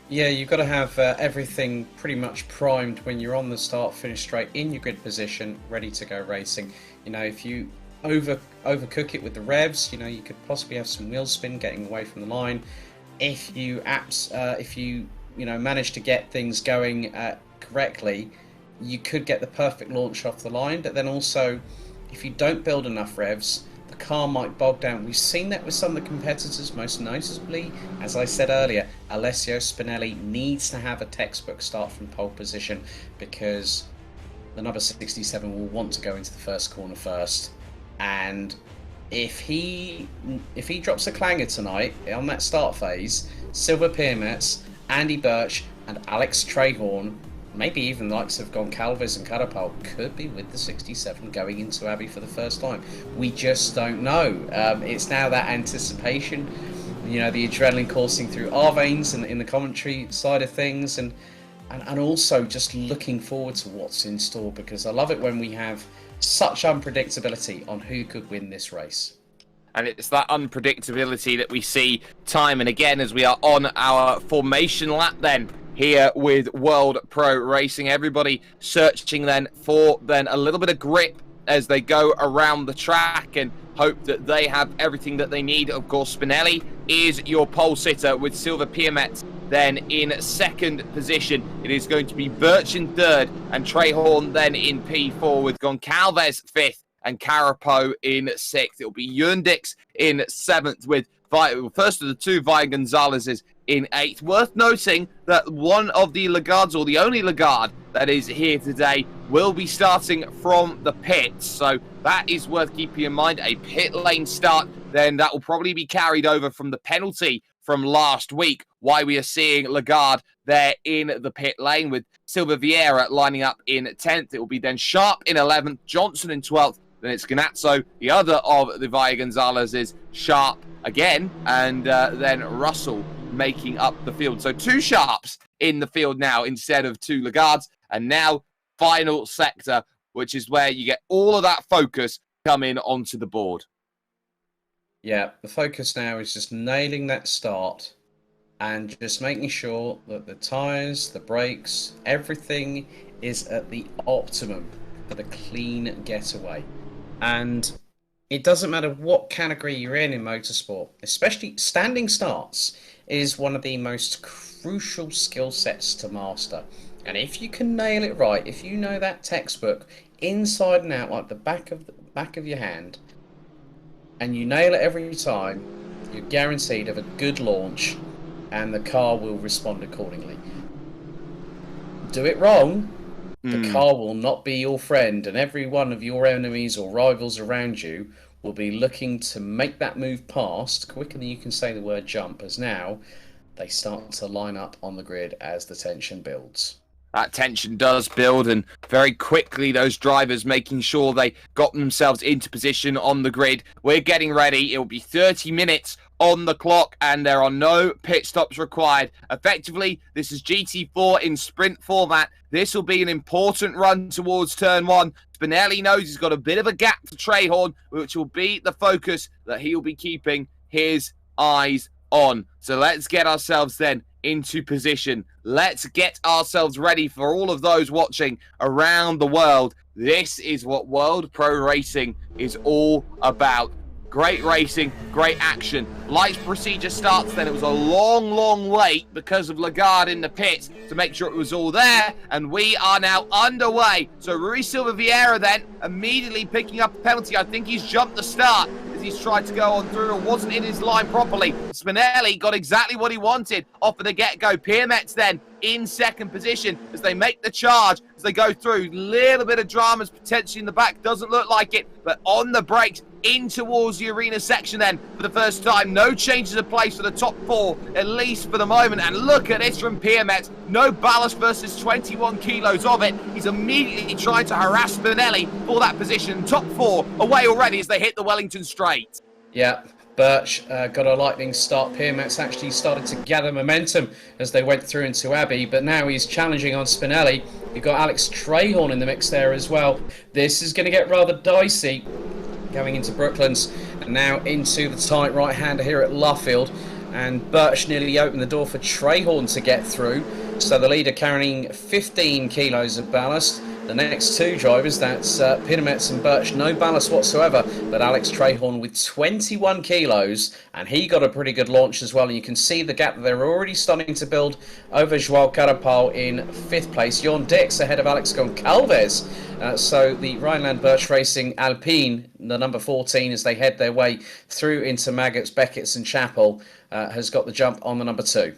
Yeah, you've got to have everything pretty much primed when you're on the start-finish straight in your grid position, ready to go racing. You know, if you overcook it with the revs, you know, you could possibly have some wheel spin getting away from the line. If you manage to get things going correctly, you could get the perfect launch off the line. But then also, if you don't build enough revs, the car might bog down. We've seen that with some of the competitors, most noticeably, as I said earlier, Alessio Spinelli needs to have a textbook start from pole position, because the number 67 will want to go into the first corner first. And if he drops a clanger tonight on that start phase, Silver Piermetz, Andy Birch and Alex Trehorn, maybe even the likes of Goncalves and Carapal, could be with the 67 going into Abbey for the first time. We just don't know. It's now that anticipation, you know, the adrenaline coursing through our veins and in the commentary side of things, and also just looking forward to what's in store, because I love it when we have such unpredictability on who could win this race. And it's that unpredictability that we see time and again as we are on our formation lap then here with World Pro Racing. Everybody searching then for a little bit of grip as they go around the track and hope that they have everything that they need. Of course, Spinelli is your pole sitter with Silver Piermetz then in second position. It is going to be Birch in third and Trehorn then in P4 with Goncalves fifth and Carapo in sixth. It'll be Yundix in seventh with first of the two Via Gonzalez's in eighth. Worth noting that one of the Lagards, or the only Lagard that is here today, will be starting from the pits. So that is worth keeping in mind. A pit lane start, then that will probably be carried over from the penalty from last week, why we are seeing Lagarde there in the pit lane with Silva Vieira lining up in 10th. It will be then Sharp in 11th, Johnson in 12th, then it's Ganazzo, the other of the Via Gonzalez is Sharp again, and then Russell making up the field. So two Sharps in the field now instead of two Lagardes, and now final sector, which is where you get all of that focus coming onto the board. Yeah, the focus now is just nailing that start and just making sure that the tyres, the brakes, everything is at the optimum for the clean getaway. And it doesn't matter what category you're in motorsport, especially standing starts is one of the most crucial skill sets to master. And if you can nail it right, if you know that textbook inside and out like the back of your hand, and you nail it every time, you're guaranteed of a good launch and the car will respond accordingly. Do it wrong, the car will not be your friend, and every one of your enemies or rivals around you will be looking to make that move past quicker than you can say the word jump, as now they start to line up on the grid as the tension builds. That tension does build, and very quickly those drivers making sure they got themselves into position on the grid. We're getting ready. It will be 30 minutes on the clock, and there are no pit stops required. Effectively, this is GT4 in sprint format. This will be an important run towards turn one. Spinelli knows he's got a bit of a gap to Trehorn, which will be the focus that he'll be keeping his eyes on. So let's get ourselves then into position. Let's get ourselves ready for all of those watching around the world. This is what World Pro Racing is all about. Great racing, great action. Lights procedure starts then. It was a long wait because of Lagarde in the pits to make sure it was all there, and we are now underway. So Rui Silva Vieira then immediately picking up a penalty. I think he's jumped the start as he's tried to go on through and wasn't in his line properly. Spinelli got exactly what he wanted off of the get-go. Piermetz then in second position as they make the charge, as they go through. Little bit of dramas potentially in the back, doesn't look like it, but on the brakes in towards the arena section then for the first time. No changes of place for the top 4, at least for the moment. And look at this from Piermet. No ballast versus 21 kilos of it. He's immediately trying to harass Spinelli for that position. Top 4 away already as they hit the Wellington Straight. Yeah. Birch got a lightning start. Piermet's actually started to gather momentum as they went through into Abbey, but now he's challenging on Spinelli. You've got Alex Trahorn in the mix there as well. This is going to get rather dicey going into Brooklands and now into the tight right-hander here at Luffield. And Birch nearly opened the door for Trahorn to get through. So the leader carrying 15 kilos of ballast. The next 2 drivers, that's Piermetz and Birch, no ballast whatsoever, but Alex Trahorn with 21 kilos, and he got a pretty good launch as well. And you can see the gap that they're already starting to build over Joao Carapau in 5th place. Jon Dix ahead of Alex Goncalves. So the Rhineland Birch Racing Alpine, the number 14, as they head their way through into Maggots, Beckett's and Chapel, has got the jump on the number 2.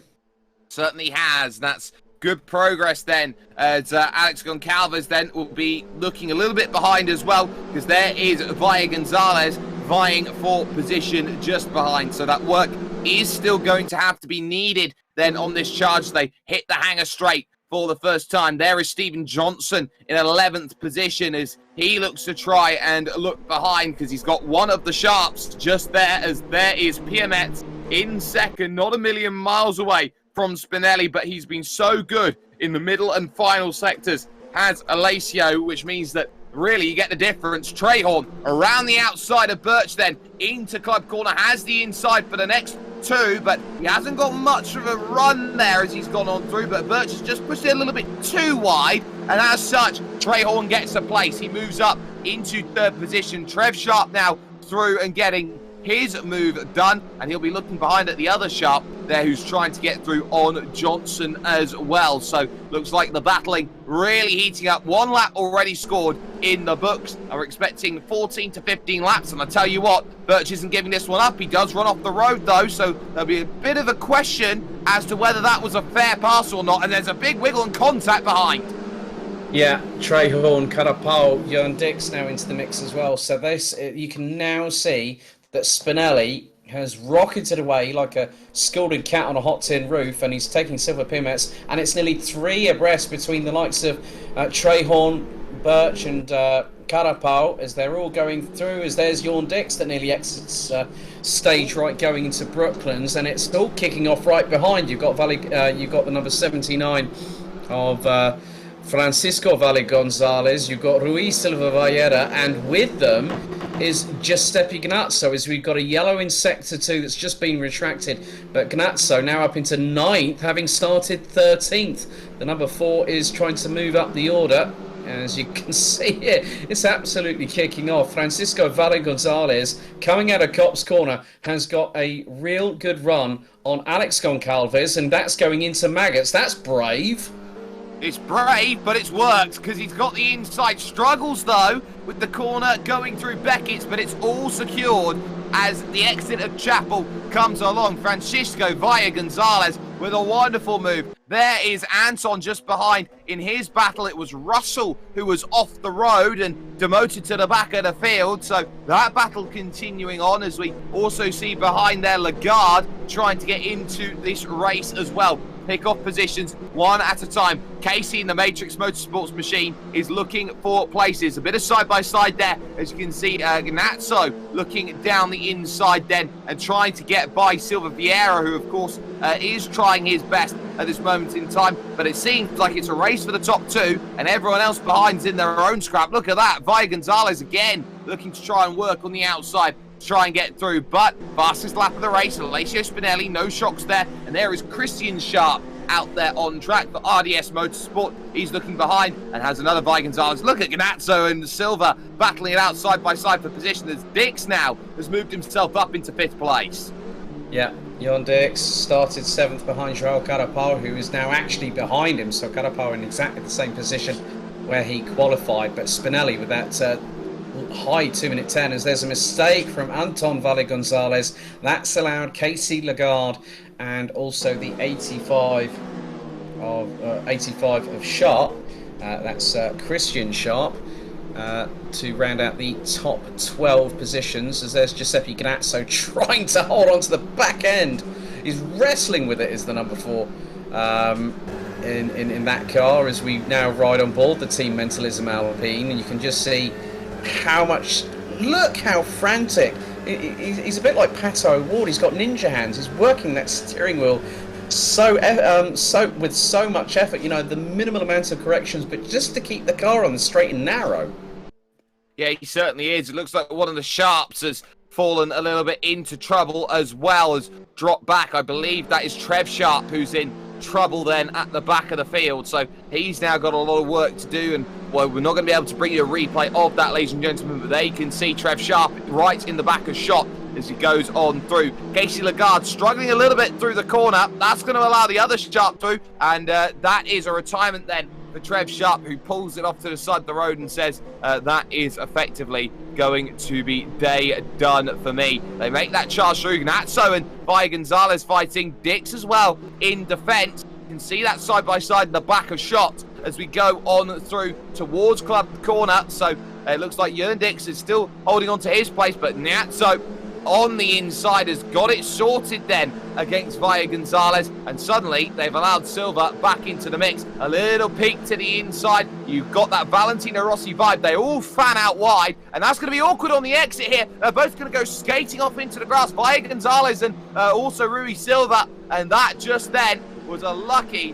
Certainly has. That's good progress then, as Alex Goncalves then will be looking a little bit behind as well, because there is Valle Gonzalez vying for position just behind. So that work is still going to have to be needed then on this charge. They hit the hanger straight for the first time. There is Stephen Johnson in 11th position as he looks to try and look behind, because he's got one of the sharps just there, as there is Piermet in second, not a million miles away from Spinelli, but he's been so good in the middle and final sectors, has Alessio, which means that really you get the difference. Trahorn around the outside of Birch then into Club Corner, has the inside for the next 2, but he hasn't got much of a run there as he's gone on through, but Birch has just pushed it a little bit too wide, and as such, Trahorn gets a place. He moves up into 3rd position. Trev Sharp now through and getting his move done, and he'll be looking behind at the other Sharp there who's trying to get through on Johnson as well. So looks like the battling really heating up. 1 lap already scored in the books. We're expecting 14 to 15 laps, and I tell you what, Birch isn't giving this one up. He does run off the road though, so there'll be a bit of a question as to whether that was a fair pass or not, and there's a big wiggle and contact behind. Yeah, Trahorn, Carapau, Jon Dix now into the mix as well. So this, you can now see that Spinelli has rocketed away like a scalded cat on a hot tin roof, and he's taking Silver Piermetz, and it's nearly 3 abreast between the likes of Trahorn, Birch and Carapau as they're all going through, as there's Jon Dix that nearly exits stage right going into Brooklands, and it's all kicking off right behind. You've got you've got the number 79 of Francisco Valle Gonzalez, you've got Ruiz Silva Vallera, and with them is Giuseppe Gnazzo, as we've got a yellow in Sector 2 that's just been retracted, but Gnazzo now up into 9th, having started 13th. The number 4 is trying to move up the order. As you can see here, it's absolutely kicking off. Francisco Valle Gonzalez, coming out of Copse Corner, has got a real good run on Alex Goncalves, and that's going into Maggots. That's brave. It's brave, but it's worked, because he's got the inside. Struggles, though, with the corner going through Beckett's, but it's all secured as the exit of Chapel comes along. Francisco Valle Gonzalez with a wonderful move. There is Anton just behind. In his battle, it was Russell who was off the road and demoted to the back of the field. So that battle continuing on, as we also see behind there Lagarde trying to get into this race as well. Pick off positions one at a time. Casey in the Matrix Motorsports machine is looking for places. A bit of side-by-side there, as you can see. Gnazzo looking down the inside then and trying to get by Silva Vieira, who, of course, is trying his best at this moment in time. But it seems like it's a race for the top 2, and everyone else behind's in their own scrap. Look at that. Valle Gonzalez again looking to try and work on the outside, try and get through, but fastest lap of the race, Alessio Spinelli, no shocks there, and there is Christian Sharp out there on track for RDS Motorsport. He's looking behind and has another Valle Gonzalez. Look at Gnazzo and Silva battling it out side by side for position, as Dix now has moved himself up into 5th place. Yeah, Jon Dix started 7th behind Joao Carapau, who is now actually behind him, so Carapau in exactly the same position where he qualified, but Spinelli with that high 2-minute 10, as there's a mistake from Anton Valle Gonzalez. That's allowed Casey Lagarde and also the 85 85 of Sharp. That's Christian Sharp. To round out the top 12 positions, as there's Giuseppe Ganazzo trying to hold on to the back end. He's wrestling with it as the number 4 in that car as we now ride on board the Team Mentalism Alpine, and you can just see how much, look how frantic. He's a bit like Pato O'Ward. He's got ninja hands. He's working that steering wheel with so much effort, you know, the minimal amount of corrections, but just to keep the car on the straight and narrow. Yeah, he certainly is. It looks like one of the Sharps has fallen a little bit into trouble as well, as dropped back. I believe that is Trev Sharp who's in trouble then at the back of the field. So he's now got a lot of work to do, and well, we're not going to be able to bring you a replay of that, ladies and gentlemen, but they can see Trev Sharp right in the back of shot as he goes on through. Casey Lagarde struggling a little bit through the corner. That's going to allow the other Sharp through, and that is a retirement then for Trev Sharp, who pulls it off to the side of the road and says that is effectively going to be day done for me. They make that charge through. Gnazzo and Valle Gonzalez fighting. Dix as well in defence. You can see that side by side in the back of shot as we go on through towards Club Corner. So it looks like Jörn Dix is still holding on to his place, but Gnazzo on the inside has got it sorted then against Valle Gonzalez, and suddenly they've allowed Silva back into the mix. A little peek to the inside. You've got that Valentino Rossi vibe. They all fan out wide, and that's going to be awkward on the exit here. They're both going to go skating off into the grass. Valle Gonzalez and also Rui Silva, and that just then was a lucky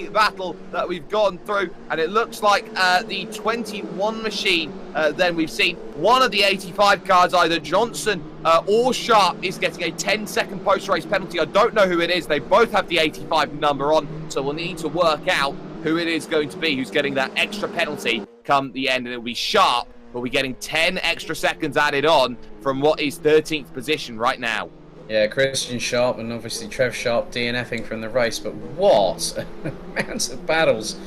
battle that we've gone through, and it looks like the 21 machine then we've seen one of the 85 cars, either Johnson or Sharp, is getting a 10-second post-race penalty. I don't know who it is. They both have the 85 number on, so we'll need to work out who it is going to be who's getting that extra penalty come the end, and it'll be Sharp, but we're getting 10 extra seconds added on from what is 13th position right now. Yeah, Christian Sharp and obviously Trev Sharp DNFing from the race, but what amount of battles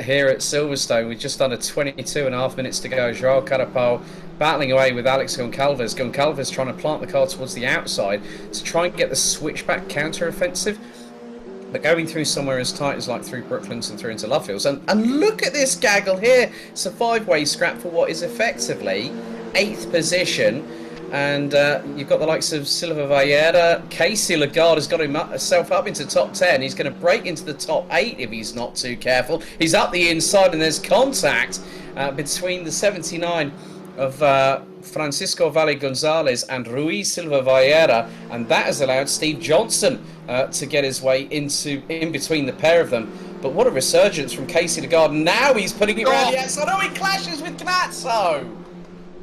here at Silverstone with just under 22.5 minutes to go. Joao Carapau battling away with Alex Goncalves. Goncalves trying to plant the car towards the outside to try and get the switchback counter-offensive, but going through somewhere as tight as like through Brooklands and through into Lovefields. And look at this gaggle here. It's a 5-way scrap for what is effectively 8th position. And you've got the likes of Silva Vallera. Casey Lagarde has got himself up into top 10. He's going to break into the top 8 if he's not too careful. He's up the inside, and there's contact between the 79 of Francisco Valle Gonzalez and Rui Silva Vallera, and that has allowed Steve Johnson to get his way in between the pair of them. But what a resurgence from Casey Lagarde. Now he's putting it around the outside. Oh, he clashes with Gnazzo.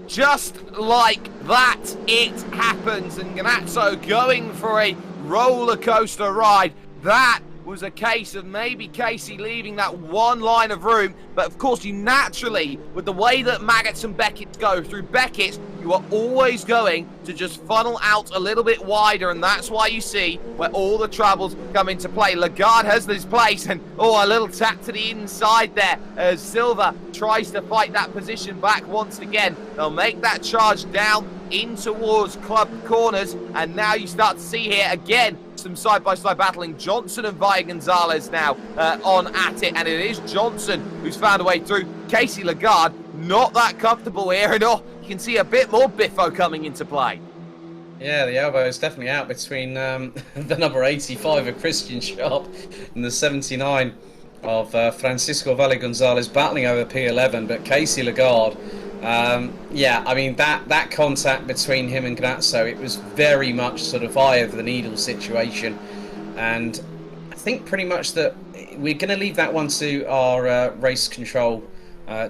Just like that, it happens, and Gnazzo going for a roller coaster ride. That was a case of maybe Casey leaving that one line of room, but of course you naturally, with the way that Maggots and Beckett go through Beckett, you are always going to just funnel out a little bit wider, and that's why you see where all the troubles come into play. Lagarde has this place, and a little tap to the inside there as Silva tries to fight that position back once again. They'll make that charge down in towards Club Corners, and now you start to see here again some side-by-side battling. Johnson and Valle Gonzalez now on at it, and it is Johnson who's found a way through. Casey Lagarde not that comfortable here, and you can see a bit more biffo coming into play. Yeah, the elbow is definitely out between the number 85 of Christian Sharp and the 79 of Francisco Valle Gonzalez battling over P11, but Casey Lagarde, yeah, I mean, that contact between him and Gnazzo, it was very much sort of eye of the needle situation, and I think pretty much that we're going to leave that one to our race control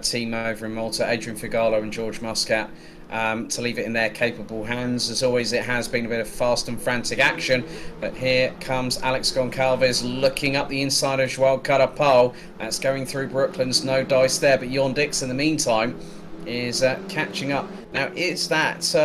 team over in Malta, Adrian Figallo and George Muscat, to leave it in their capable hands. As always, it has been a bit of fast and frantic action, but here comes Alex Goncalves looking up the inside of Joao Carapau. That's going through Brooklands, no dice there, but Jörn Dix in the meantime is catching up. Now, is that...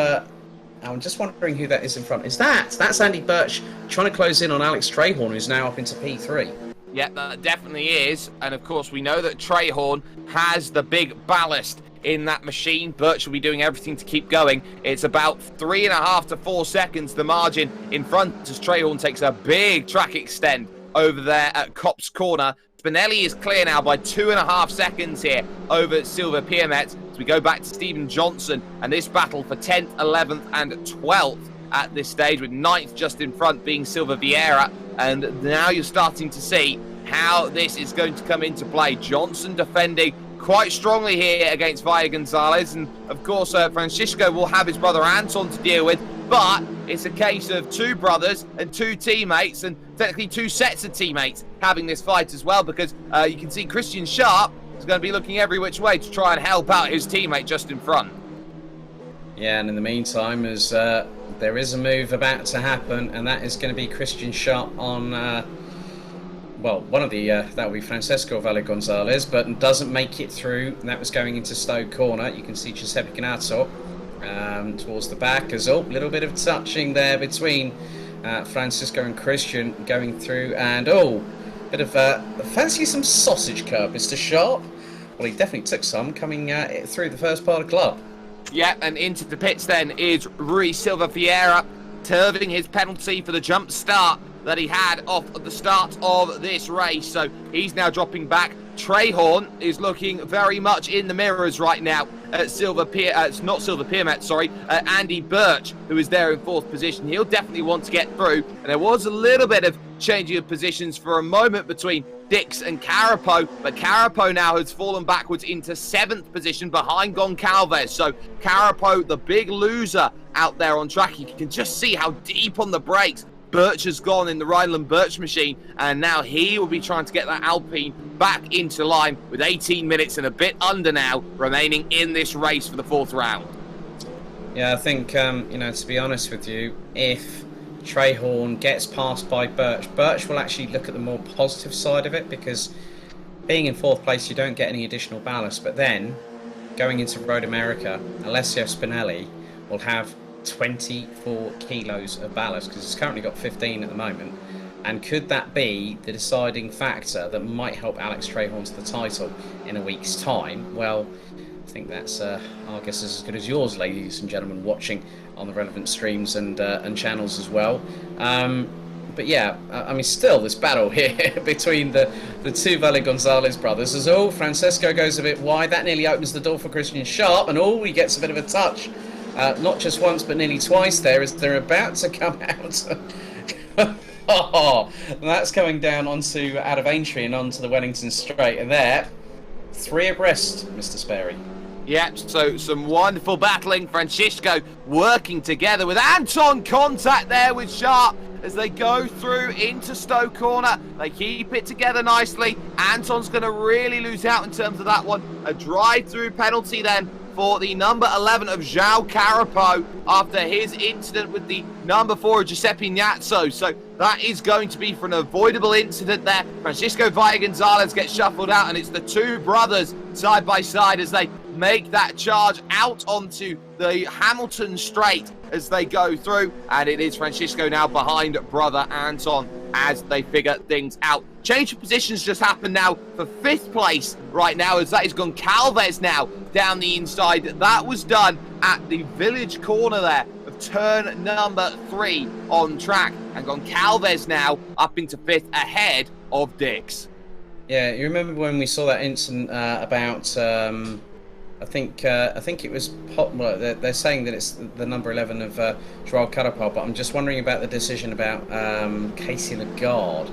I'm just wondering who that is in front. That's Andy Birch trying to close in on Alex Trahorn, who's now up into P3. Yeah, that definitely is. And of course, we know that Trahorn has the big ballast in that machine. Birch will be doing everything to keep going. It's about 3.5 to 4 seconds, the margin in front, as Trahorn takes a big track extend over there at Copse Corner. Spinelli is clear now by 2.5 seconds here over Silver Piermet. As we go back to Stephen Johnson and this battle for 10th, 11th and 12th at this stage, with 9th just in front being Silva Vieira. And now you're starting to see how this is going to come into play. Johnson defending quite strongly here against Valle Gonzalez, and of course Francisco will have his brother Anton to deal with, but it's a case of two brothers and two teammates, and technically two sets of teammates having this fight as well, because you can see Christian Sharp is going to be looking every which way to try and help out his teammate just in front. Yeah, and in the meantime, as there is a move about to happen, and that is going to be Christian Sharp on well, one of the, that will be Francesco Valle Gonzalez, but doesn't make it through. And that was going into Stowe Corner. You can see Giuseppe Canato towards the back as well. A little bit of touching there between Francisco and Christian going through. And, bit of, fancy some sausage curb, Mr. Sharp. Well, he definitely took some coming through the first part of club. Yeah, and into the pits then is Rui Silva Vieira, serving his penalty for the jump start that he had off at the start of this race. So he's now dropping back. Trehorn is looking very much in the mirrors right now at Andy Birch, who is there in 4th position. He'll definitely want to get through. And there was a little bit of changing of positions for a moment between Dix and Carapo, but Carapo now has fallen backwards into 7th position behind Goncalves. So Carapo, the big loser out there on track. You can just see how deep on the brakes Birch has gone in the Rhineland Birch machine, and now he will be trying to get that Alpine back into line with 18 minutes and a bit under now remaining in this race for the 4th round. Yeah, I think, you know, to be honest with you, if Trehorn gets passed by Birch, Birch will actually look at the more positive side of it, because being in 4th place, you don't get any additional ballast. But then, going into Road America, Alessio Spinelli will have 24 kilos of ballast, because it's currently got 15 at the moment. And could that be the deciding factor that might help Alex Trehorn to the title in a week's time? Well, I think that's our guess is as good as yours, ladies and gentlemen, watching on the relevant streams and channels as well. But yeah, I mean, still this battle here between the two Valle Gonzalez brothers, as Francesco goes a bit wide. That nearly opens the door for Christian Sharp, and he gets a bit of a touch. Not just once, but nearly twice there, as they're about to come out. That's coming down onto out of Aintree and onto the Wellington Straight, and there, 3 abreast, Mr. Sperry. Yep, so some wonderful battling. Francisco working together with Anton, contact there with Sharp as they go through into Stowe Corner. They keep it together nicely. Anton's going to really lose out in terms of that one. A drive-through penalty then for the number 11 of João Carapo after his incident with the number 4 of Giuseppe Gnazzo. So that is going to be for an avoidable incident there. Francisco Valle Gonzalez gets shuffled out, and it's the two brothers side by side as they make that charge out onto the Hamilton Straight as they go through. And it is Francisco now behind brother Anton as they figure things out. Change of positions just happened now for 5th place right now, as that is Goncalves now down the inside. That was done at the village corner there of turn number 3 on track. And Goncalves now up into 5th ahead of Dix. Yeah, you remember when we saw that incident about... I think it was. Well, they're saying that it's the number 11 of João Carapo, but I'm just wondering about the decision about Casey Lagarde.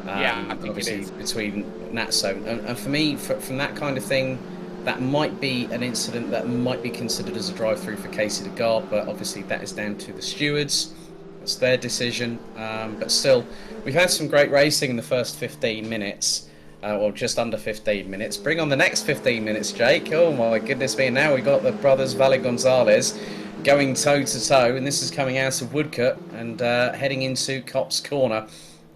Yeah, I think obviously it is. Between Gnazzo, and for me, from that kind of thing, that might be an incident that might be considered as a drive-through for Casey Lagarde, but obviously that is down to the stewards. It's their decision. But still, we've had some great racing in the first 15 minutes. Or just under 15 minutes. Bring on the next 15 minutes, Jake. Oh my goodness me. And now we've got the brothers Valle Gonzalez going toe-to-toe. And this is coming out of Woodcote and heading into Copse Corner.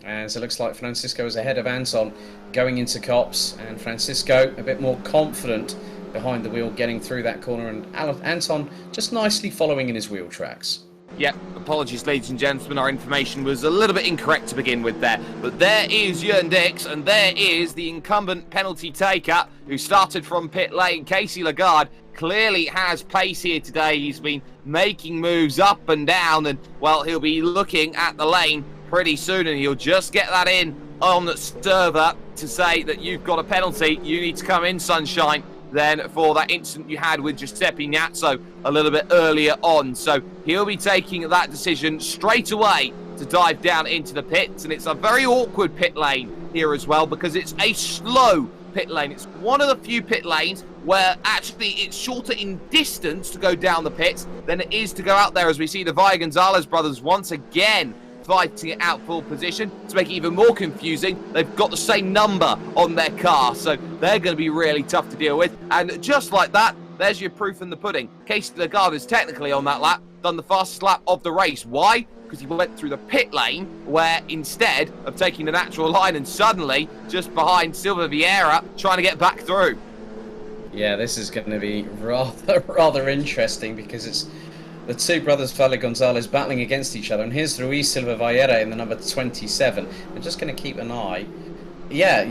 And so it looks like Francisco is ahead of Anton going into Copse. And Francisco a bit more confident behind the wheel getting through that corner. And Anton just nicely following in his wheel tracks. Yep, apologies, ladies and gentlemen. Our information was a little bit incorrect to begin with there. But there is Jörn Dix, and there is the incumbent penalty taker who started from pit lane. Casey Lagarde clearly has pace here today. He's been making moves up and down, and, well, he'll be looking at the lane pretty soon, and he'll just get that in on the server to say that you've got a penalty, you need to come in, Sunshine, then for that incident you had with Giuseppe Gnazzo a little bit earlier on. So he'll be taking that decision straight away to dive down into the pits, and it's a very awkward pit lane here as well because it's a slow pit lane. It's one of the few pit lanes where actually it's shorter in distance to go down the pits than it is to go out there, as we see the Valle Gonzalez brothers once again fighting it out full position. To make it even more confusing, they've got the same number on their car, so they're going to be really tough to deal with. And just like that, there's your proof in the pudding. Casey Lagarde is technically on that lap, done the fastest lap of the race. Why? Because he went through the pit lane, where instead of taking the natural line and suddenly just behind Silva Vieira trying to get back through. Yeah, this is going to be rather interesting because it's the two brothers Valle Gonzalez battling against each other, and here's Ruiz Silva Vieira in the number 27. I'm just going to keep an eye. Yeah,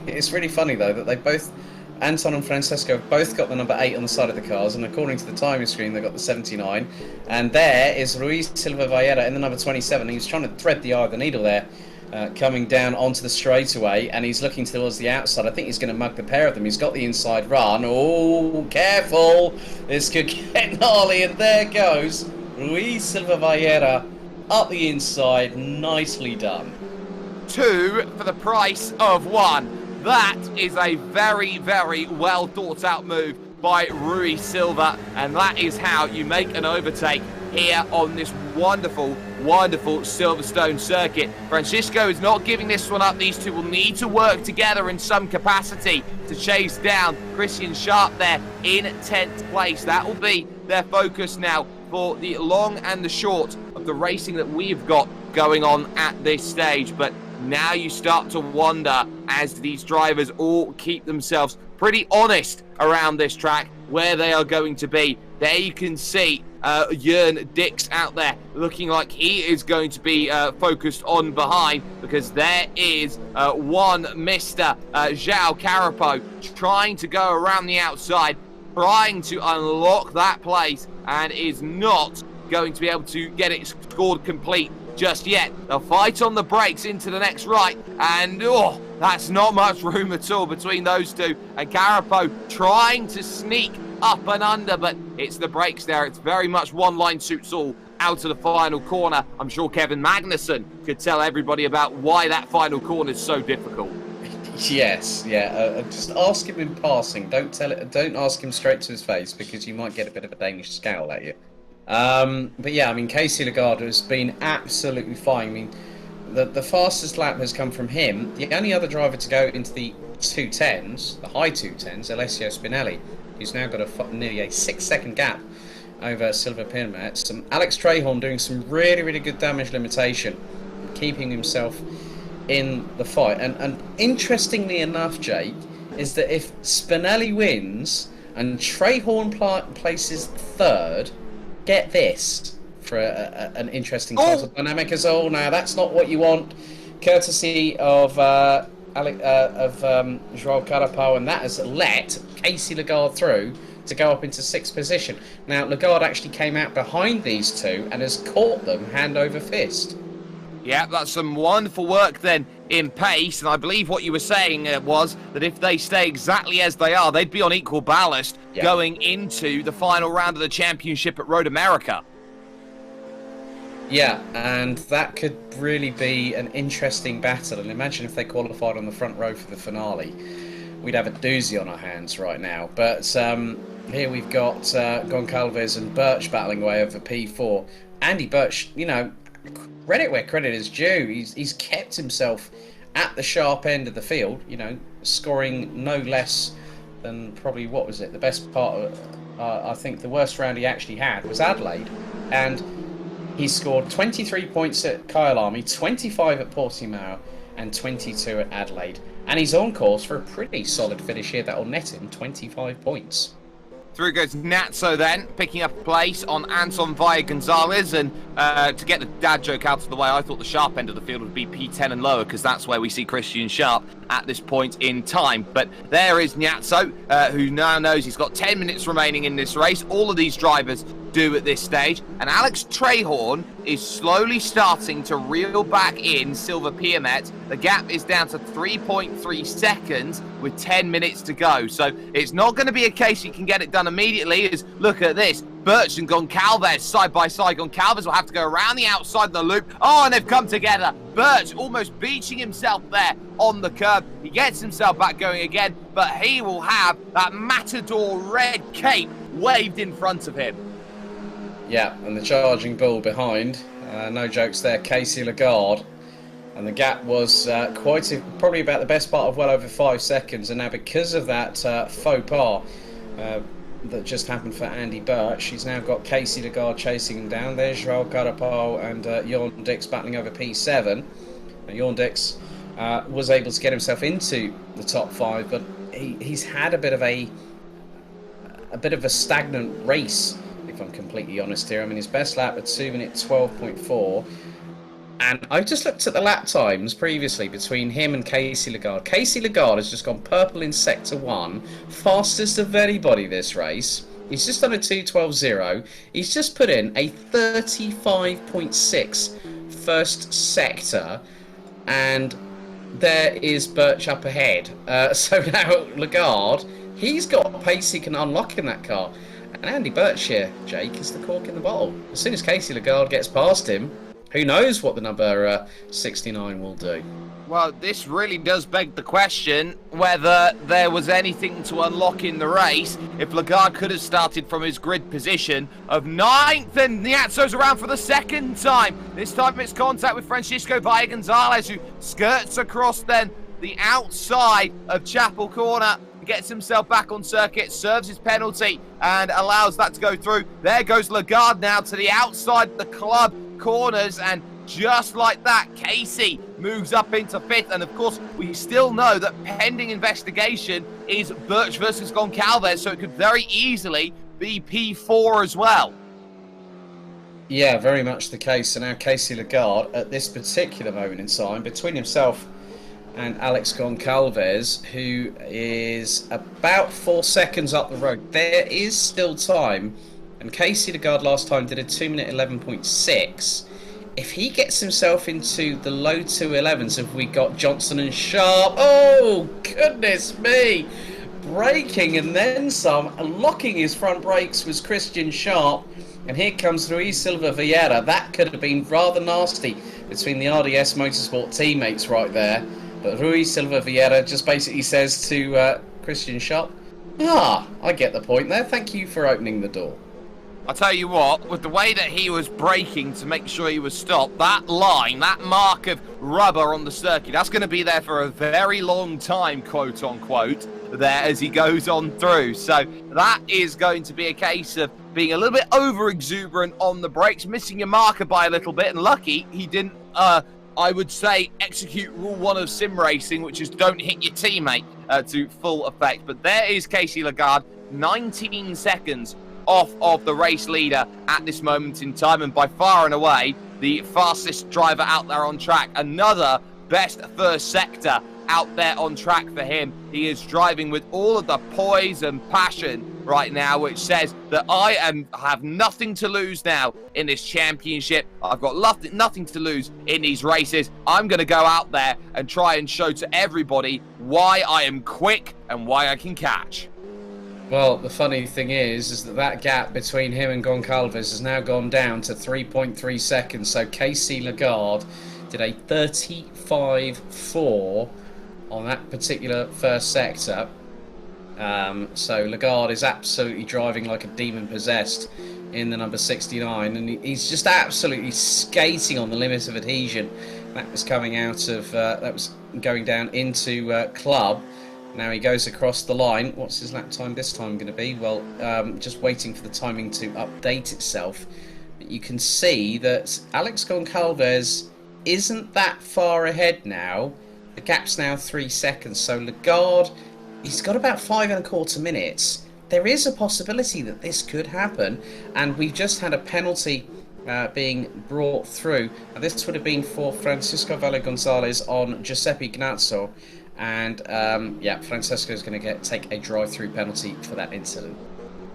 it's really funny though that they both, Anton and Francesco, have both got the number 8 on the side of the cars, and according to the timing screen they've got the 79. And there is Ruiz Silva Vieira in the number 27. He's trying to thread the eye of the needle there, coming down onto the straightaway, and he's looking towards the outside. I think he's going to mug the pair of them. He's got the inside run. Oh, careful! This could get gnarly, and there goes Ruiz Silva Vieira up the inside. Nicely done. 2 for the price of 1. That is a very, very well thought out move by Ruiz Silva, and that is how you make an overtake here on this wonderful, wonderful Silverstone circuit. Francisco is not giving this one up. These two will need to work together in some capacity to chase down Christian Sharp there in 10th place. That will be their focus now for the long and the short of the racing that we've got going on at this stage. But now you start to wonder, as these drivers all keep themselves pretty honest around this track, where they are going to be. There you can see Jörn Dix out there looking like he is going to be focused on behind, because there is one Mr. João Carapo trying to go around the outside, trying to unlock that place, and is not going to be able to get it scored complete just yet. They'll fight on the brakes into the next right, and oh, that's not much room at all between those two. And Carapo trying to sneak up and under, but it's the brakes there. It's very much one line suits all out of the final corner. I'm sure Kevin Magnussen could tell everybody about why that final corner is so difficult. Yes, yeah. Just ask him in passing. Don't ask him straight to his face, because you might get a bit of a Danish scowl at you. But yeah, I mean, Casey Lagarde has been absolutely fine. I mean, the fastest lap has come from him. The only other driver to go into the 210s, the high 210s, Alessio Spinelli, who's now got nearly a 6-second gap over Silva Pirmet. Alex Trahorn doing some really, really good damage limitation, keeping himself in the fight. And interestingly enough, Jake, is that if Spinelli wins and Trahorn places third, get this for an interesting title dynamic as well. Now, that's not what you want, courtesy of João Carapo, and that has let Casey Lagarde through to go up into 6th position. Now, Lagarde actually came out behind these two and has caught them hand over fist. Yeah, that's some wonderful work then in pace, and I believe what you were saying was that if they stay exactly as they are, they'd be on equal ballast going into the final round of the championship at Road America. Yeah, and that could really be an interesting battle, and imagine if they qualified on the front row for the finale. We'd have a doozy on our hands right now. But here we've got Goncalves and Birch battling away over P4. Andy Birch, you know, credit where credit is due. He's kept himself at the sharp end of the field, you know, scoring no less than probably, what was it, the best part of, I think the worst round he actually had was Adelaide. And he scored 23 points at Kyalami, 25 at Portimao, and 22 at Adelaide. And he's on course for a pretty solid finish here that will net him 25 points. Through goes Gnazzo then, picking up a place on Anton Valle Gonzalez. And to get the dad joke out of the way, I thought the sharp end of the field would be P10 and lower, because that's where we see Christian Sharp at this point in time. But there is Gnazzo, who now knows he's got 10 minutes remaining in this race. All of these drivers do at this stage. And Alex Trehorn is slowly starting to reel back in Silver Piamet. The gap is down to 3.3 seconds with 10 minutes to go. So it's not going to be a case you can get it done immediately. As look at this. Birch and Goncalves side by side. Goncalves will have to go around the outside of the loop. Oh, and they've come together. Birch almost beaching himself there on the curb. He gets himself back going again, but he will have that Matador red cape waved in front of him. Yeah, and the charging bull behind. No jokes there, Casey Lagarde. And the gap was probably about the best part of well over 5 seconds. And now because of that faux pas that just happened for Andy Birch, he's now got Casey Lagarde chasing him down. There's Joao Carapau and Jorn Dix battling over P7. And Jorn Dix was able to get himself into the top 5, but he's had a bit of a stagnant race, if I'm completely honest here. I mean, his best lap at 2 minute 12.4. And I just looked at the lap times previously between him and Casey Lagarde. Casey Lagarde has just gone purple in Sector 1, fastest of anybody this race. He's just done a 2:12.0. He's just put in a 35.6 first sector, and there is Birch up ahead. So now Lagarde, he's got pace he can unlock in that car. And Andy Birch here, Jake, is the cork in the bottle. As soon as Casey Lagarde gets past him, who knows what the number 69 will do? Well, this really does beg the question whether there was anything to unlock in the race if Lagarde could have started from his grid position of 9th, and Niazzo's around for the second time. This time it's contact with Francisco Valle Gonzalez, who skirts across then the outside of Chapel Corner, gets himself back on circuit, serves his penalty, and allows that to go through. There goes Lagarde now to the outside of the club corners, and just like that, Casey moves up into 5th. And of course, we still know that pending investigation is Birch versus Goncalves, so it could very easily be P4 as well. Yeah, very much the case. So now Casey Lagarde, at this particular moment in time, between himself and Alex Goncalves, who is about 4 seconds up the road, there is still time. And Casey Lagarde last time did a 2 minute 11.6. If he gets himself into the low 2:11s, have we got Johnson and Sharp? Oh, goodness me! Braking and then some. Locking his front brakes was Christian Sharp. And here comes Luis Silva Vieira. That could have been rather nasty between the RDS Motorsport teammates right there. But Luis Silva Vieira just basically says to Christian Sharp, I get the point there. Thank you for opening the door. I'll tell you what, with the way that he was braking to make sure he was stopped, that line, that mark of rubber on the circuit, that's going to be there for a very long time, quote unquote, there as he goes on through. So that is going to be a case of being a little bit over exuberant on the brakes, missing your marker by a little bit, and lucky he didn't, I would say, execute rule 1 of sim racing, which is don't hit your teammate to full effect. But there is Casey Lagarde, 19 seconds off of the race leader at this moment in time, and by far and away the fastest driver out there on track. Another best first sector out there on track for him. He is driving with all of the poise and passion right now, which says that I have nothing to lose now in this championship. I've got nothing to lose in these races. I'm going to go out there and try and show to everybody why I am quick and why I can catch. Well, the funny thing is that gap between him and Goncalves has now gone down to 3.3 seconds. So Casey Lagarde did a 35.4 on that particular first sector. So Lagarde is absolutely driving like a demon possessed in the number 69, and he's just absolutely skating on the limit of adhesion. That was coming out of that was going down into club. Now he goes across the line. What's his lap time this time going to be? Well, just waiting for the timing to update itself. But you can see that Alex Goncalves isn't that far ahead now. The gap's now 3 seconds. So Lagarde, he's got about 5.25 minutes. There is a possibility that this could happen. And we've just had a penalty being brought through. Now, this would have been for Francisco Valle Gonzalez on Giuseppe Gnazzo. And yeah, Francesco is going to take a drive-through penalty for that incident.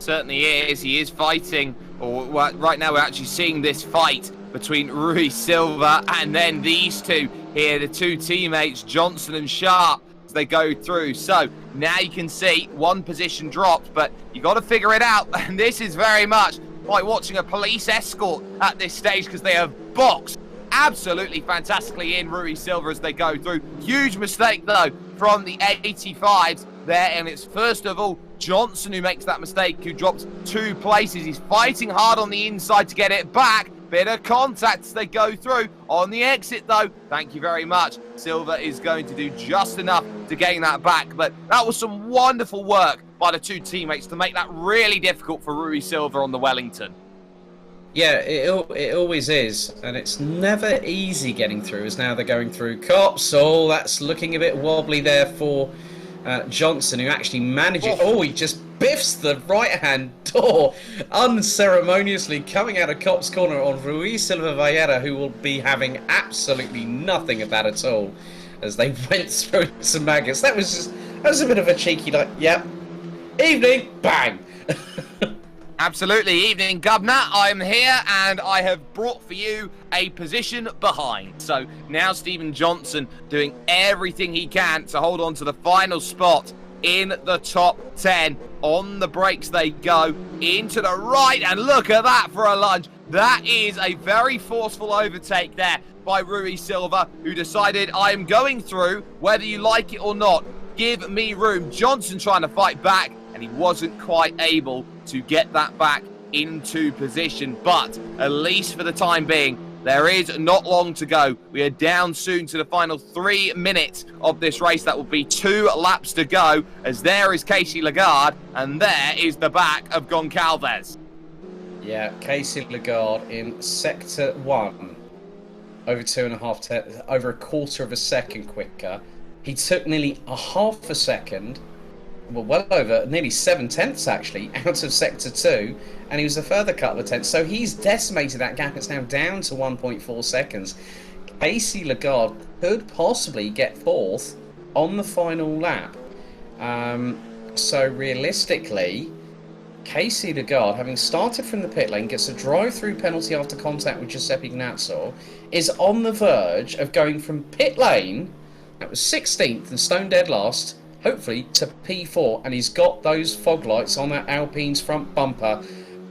Certainly is. He is fighting, or right now we're actually seeing this fight between Rui Silva and then these two here, the two teammates, Johnson and Sharp, as they go through. So now you can see one position dropped, but you got to figure it out. And this is very much like watching a police escort at this stage, because they have boxed absolutely fantastically in Rui Silva as they go through. Huge mistake, though, from the 85s there, and it's first of all Johnson who makes that mistake, who drops 2 places. He's fighting hard on the inside to get it back. Bit of contact as they go through. On the exit, though, thank you very much, Silva is going to do just enough to gain that back. But that was some wonderful work by the two teammates to make that really difficult for Rui Silva on the Wellington. Yeah, it always is, and it's never easy getting through, as now they're going through cops. Oh, that's looking a bit wobbly there for Johnson, who actually manages... Oh, he just biffs the right-hand door unceremoniously, coming out of Cop's corner on Rui Silva Vieira, who will be having absolutely nothing of that at all, as they went through some maggots. That was a bit of a cheeky, like, yep, evening, bang. Absolutely. Evening, Governor. I'm here and I have brought for you a position behind. So now Stephen Johnson doing everything he can to hold on to the final spot in the top 10. On the brakes they go, into the right, and look at that for a lunge. That is a very forceful overtake there by Rui Silva, who decided, I am going through whether you like it or not. Give me room. Johnson trying to fight back, and he wasn't quite able to get that back into position. But at least for the time being, there is not long to go. We are down soon to the final 3 minutes of this race. That will be 2 laps to go, as there is Casey Lagarde, and there is the back of Goncalves. Yeah, Casey Lagarde in sector 1, over a quarter of a second quicker. He took nearly a half a second, well over, nearly 7/10 actually, out of sector 2, and he was a further couple of tenths. So he's decimated that gap. It's now down to 1.4 seconds. Casey Lagarde could possibly get 4th on the final lap. So realistically, Casey Lagarde, having started from the pit lane, gets a drive-through penalty after contact with Giuseppe Gnazzo, is on the verge of going from pit lane, that was 16th and stone dead last, hopefully to P4, and he's got those fog lights on that Alpine's front bumper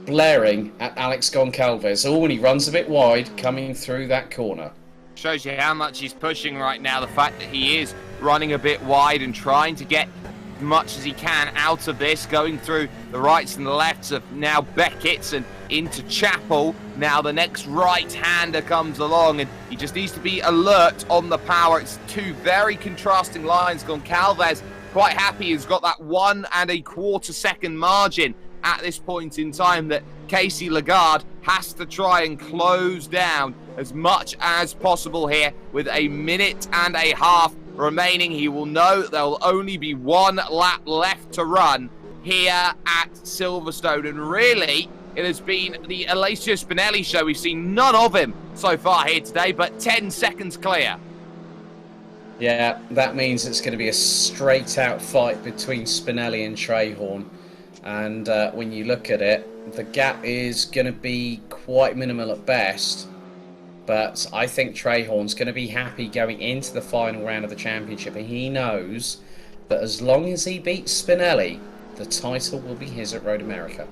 blaring at Alex Goncalves. Oh, and he runs a bit wide coming through that corner. Shows you how much he's pushing right now, the fact that he is running a bit wide and trying to get as much as he can out of this, going through the rights and the lefts of now Beckett's and into Chapel. Now the next right-hander comes along, and he just needs to be alert on the power. It's 2 very contrasting lines. Goncalves quite happy he's got that 1 1/4 second margin at this point in time that Casey Lagarde has to try and close down as much as possible here. With 1.5 minutes remaining, he will know there will only be 1 lap left to run here at Silverstone, and really it has been the Alessio Spinelli show. We've seen none of him so far here today, but 10 seconds clear. Yeah, that means it's going to be a straight-out fight between Spinelli and Trehorn. And when you look at it, the gap is going to be quite minimal at best. But I think Trehorn's going to be happy going into the final round of the championship. And he knows that as long as he beats Spinelli, the title will be his at Road America.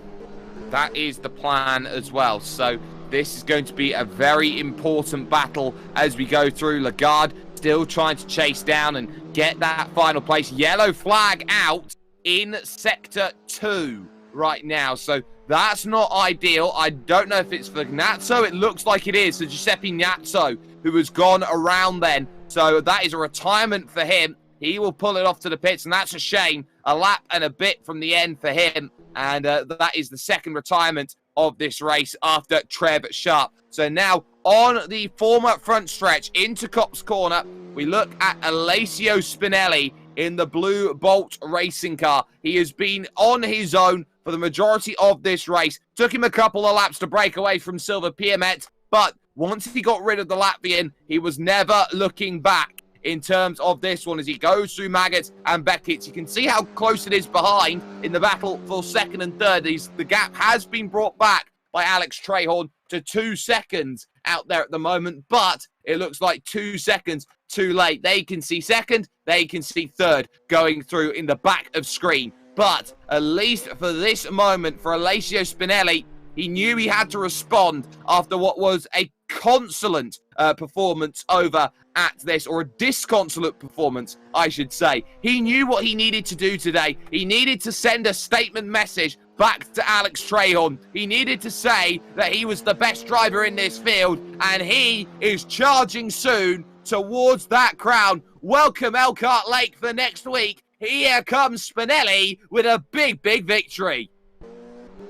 That is the plan as well. So this is going to be a very important battle as we go through. Lagarde still trying to chase down and get that final place. Yellow flag out in sector 2 right now. So that's not ideal. I don't know if it's for Gnazzo. It looks like it is. So Giuseppe Gnazzo, who has gone around then. So that is a retirement for him. He will pull it off to the pits, and that's a shame. A lap and a bit from the end for him. And that is the second retirement of this race after Trev Sharp. So now on the former front stretch into Cop's Corner, we look at Alessio Spinelli in the Blue Bolt racing car. He has been on his own for the majority of this race. Took him a couple of laps to break away from Silva Piamet, but once he got rid of the Latvian, he was never looking back. in terms of this one as he goes through Maggots and Beckett. You can see how close it is behind in the battle for second and third. The gap has been brought back by Alex Trahorn to 2 seconds out there at the moment, but it looks like 2 seconds too late. They can see second, they can see third going through in the back of screen. But at least for this moment, for Alessio Spinelli, he knew he had to respond after what was a consolate performance over at this, or a disconsolate performance, I should say. He knew what he needed to do today. He needed to send a statement message back to Alex Trahorn. He needed to say that he was the best driver in this field, and he is charging soon towards that crown. Welcome Elkhart Lake for next week. Here comes Spinelli with a big, big victory.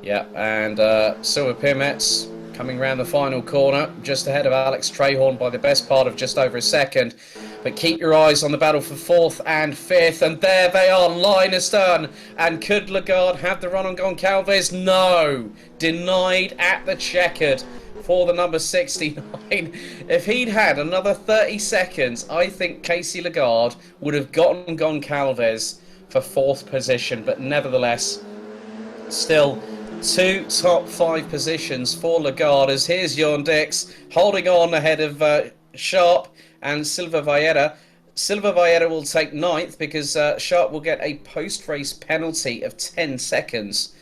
Yeah, and Silver Pimettes coming round the final corner, just ahead of Alex Trahorn by the best part of just over a second. But keep your eyes on the battle for 4th and 5th, and there they are, line astern. And could Lagarde have the run on Goncalves? No, denied at the checkered for the number 69. If he'd had another 30 seconds, I think Casey Lagarde would have gotten Goncalves for 4th position, but nevertheless, still 2 top 5 positions for Lagarde, as here's Jon Dix holding on ahead of Sharp and Silva Valletta. Silva Valletta will take 9th because Sharp will get a post-race penalty of 10 seconds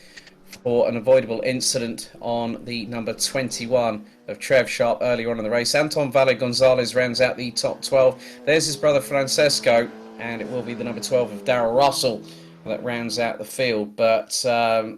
for an avoidable incident on the number 21 of Trev Sharp earlier on in the race. Anton Valle Gonzalez rounds out the top 12. There's his brother Francesco, and it will be the number 12 of Darrell Russell that rounds out the field. But,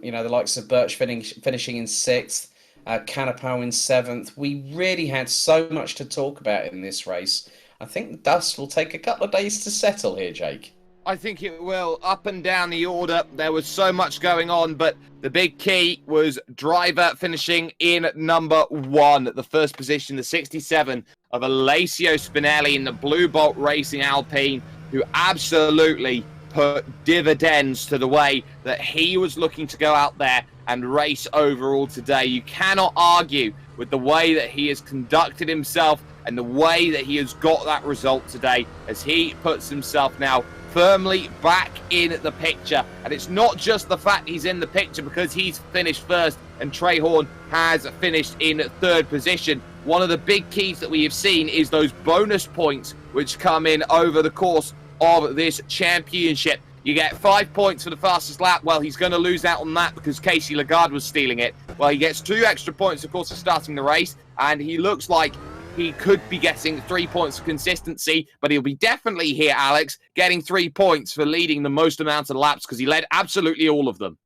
you know, the likes of Birch finishing in 6th, Canapo in 7th. We really had so much to talk about in this race. I think the dust will take a couple of days to settle here, Jake. I think it will. Up and down the order, there was so much going on, but the big key was driver finishing in number 1, the first position, the 67 of Alessio Spinelli in the Blue Bolt Racing Alpine, who absolutely put dividends to the way that he was looking to go out there and race overall today. You cannot argue with the way that he has conducted himself and the way that he has got that result today, as he puts himself now firmly back in the picture. And it's not just the fact he's in the picture because he's finished first and Trahorn has finished in 3rd position. One of the big keys that we have seen is those bonus points which come in over the course of this championship. You get 5 points for the fastest lap. Well, he's going to lose out on that because Casey Lagarde was stealing it. Well, he gets 2 extra points, of course, for starting the race, and he looks like he could be getting 3 points for consistency, but he'll be definitely here, Alex, getting 3 points for leading the most amount of laps because he led absolutely all of them.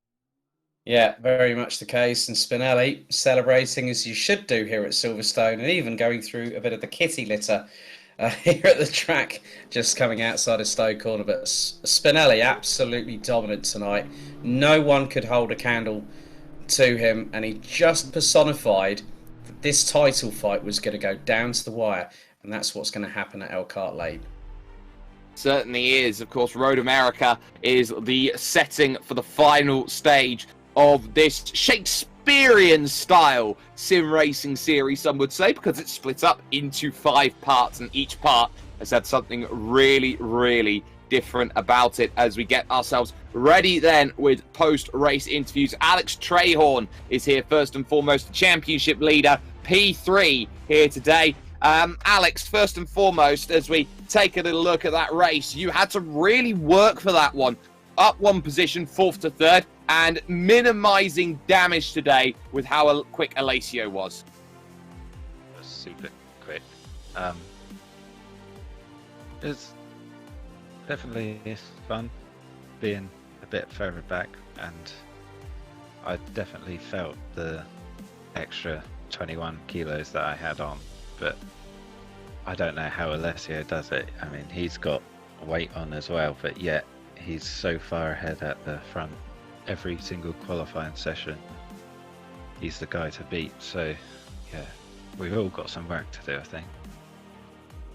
Yeah, very much the case. And Spinelli celebrating as you should do here at Silverstone, and even going through a bit of the kitty litter here at the track, just coming outside of Stowe Corner. But Spinelli absolutely dominant tonight. No one could hold a candle to him, and he just personified that this title fight was going to go down to the wire, and that's what's going to happen at Elkhart Lane. Certainly is. Of course, Road America is the setting for the final stage of this Shakespearean style sim racing series, some would say, because it's split up into 5 parts, and each part has had something really, really different about it. As we get ourselves ready then with post-race interviews, Alex Trahorn is here first and foremost, the championship leader, P3 here today. Alex, first and foremost, as we take a little look at that race, you had to really work for that one. Up 1 position, 4th to 3rd, and minimizing damage today with how quick Alessio was. It was super quick. It's definitely fun being a bit further back, and I definitely felt the extra 21 kilos that I had on, but I don't know how Alessio does it. I mean, he's got weight on as well, but yet he's so far ahead at the front. Every single qualifying session, he's the guy to beat. So, yeah, we've all got some work to do, I think.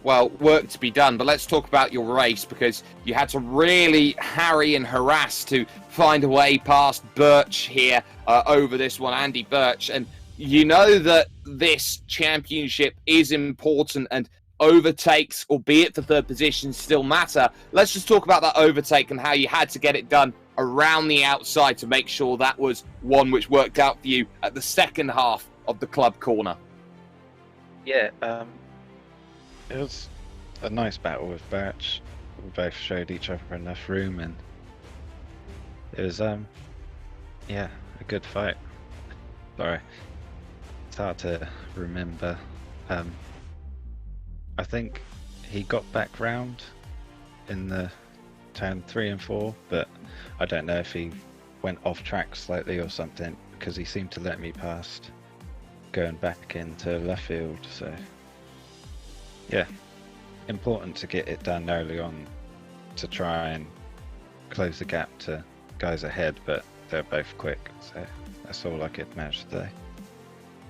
Well, work to be done, but let's talk about your race, because you had to really harry and harass to find a way past Birch here over this one, Andy Birch. And you know that this championship is important, and overtakes, albeit for third position, still matter. Let's just talk about that overtake and how you had to get it done around the outside to make sure that was one which worked out for you at the second half of the club corner. Yeah, it was a nice battle with Birch. We both showed each other enough room, and it was yeah, a good fight. Sorry, it's hard to remember. I think he got back round in the turn 3 and 4, but I don't know if he went off track slightly or something, because he seemed to let me past going back into left field. So yeah, important to get it done early on to try and close the gap to guys ahead, but they're both quick, so that's all I could manage today.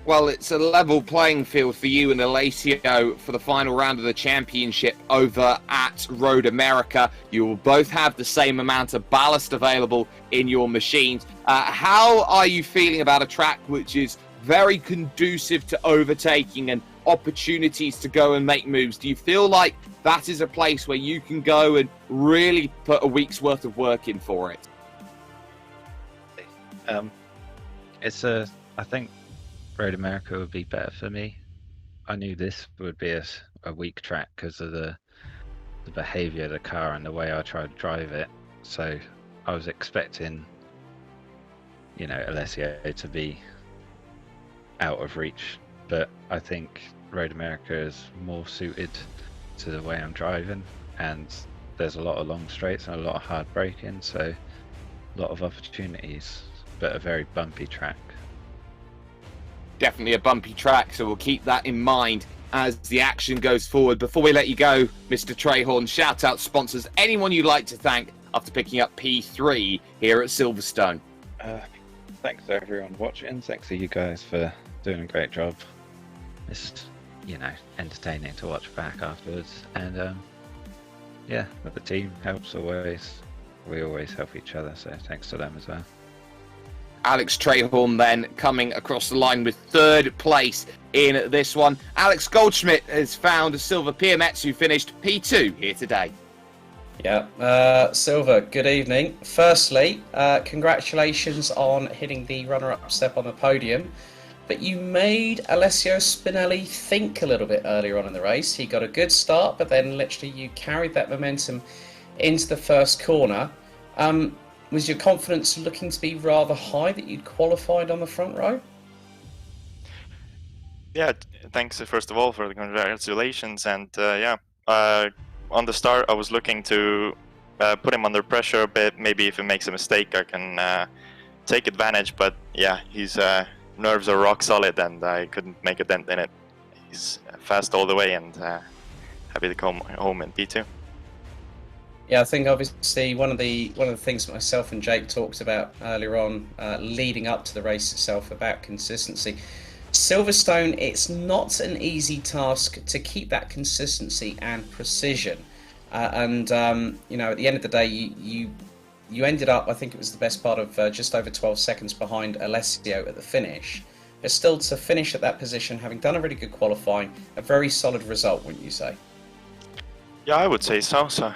Well, it's a level playing field for you and Alessio for the final round of the championship over at Road America. You will both have the same amount of ballast available in your machines. How are you feeling about a track which is very conducive to overtaking and opportunities to go and make moves? Do you feel like that is a place where you can go and really put a week's worth of work in for it? I think Road America would be better for me. I knew this would be a weak track because of the behaviour of the car and the way I tried to drive it. So I was expecting, you know, Alessio to be out of reach. But I think Road America is more suited to the way I'm driving, and there's a lot of long straights and a lot of hard braking, so a lot of opportunities, but a very bumpy track. Definitely a bumpy track, so we'll keep that in mind as the action goes forward. Before we let you go, Mr. Trehorn, shout out sponsors, anyone you'd like to thank after picking up P3 here at Silverstone. Thanks to everyone watching. Thanks to you guys for doing a great job. It's, you know, entertaining to watch back afterwards. And yeah, but the team helps always. We always help each other, so thanks to them as well. Alex Trehorn then coming across the line with third place in this one. Alex Goldschmidt has found Silver PMX, who finished P2 here today. Yeah, Silver, good evening. Firstly, congratulations on hitting the runner-up step on the podium. But you made Alessio Spinelli think a little bit earlier on in the race. He got a good start, but then literally you carried that momentum into the first corner. Was your confidence looking to be rather high that you'd qualified on the front row? Yeah, thanks first of all for the congratulations. And yeah, on the start I was looking to put him under pressure a bit. Maybe if he makes a mistake I can take advantage, but yeah, his nerves are rock solid and I couldn't make a dent in it. He's fast all the way and happy to come home in P2. Yeah, I think obviously one of the things myself and Jake talked about earlier on, leading up to the race itself, about consistency. Silverstone, it's not an easy task to keep that consistency and precision. You know, at the end of the day, you ended up, I think it was the best part of just over 12 seconds behind Alessio at the finish. But still, to finish at that position, having done a really good qualifying, a very solid result, wouldn't you say? Yeah, I would say so. So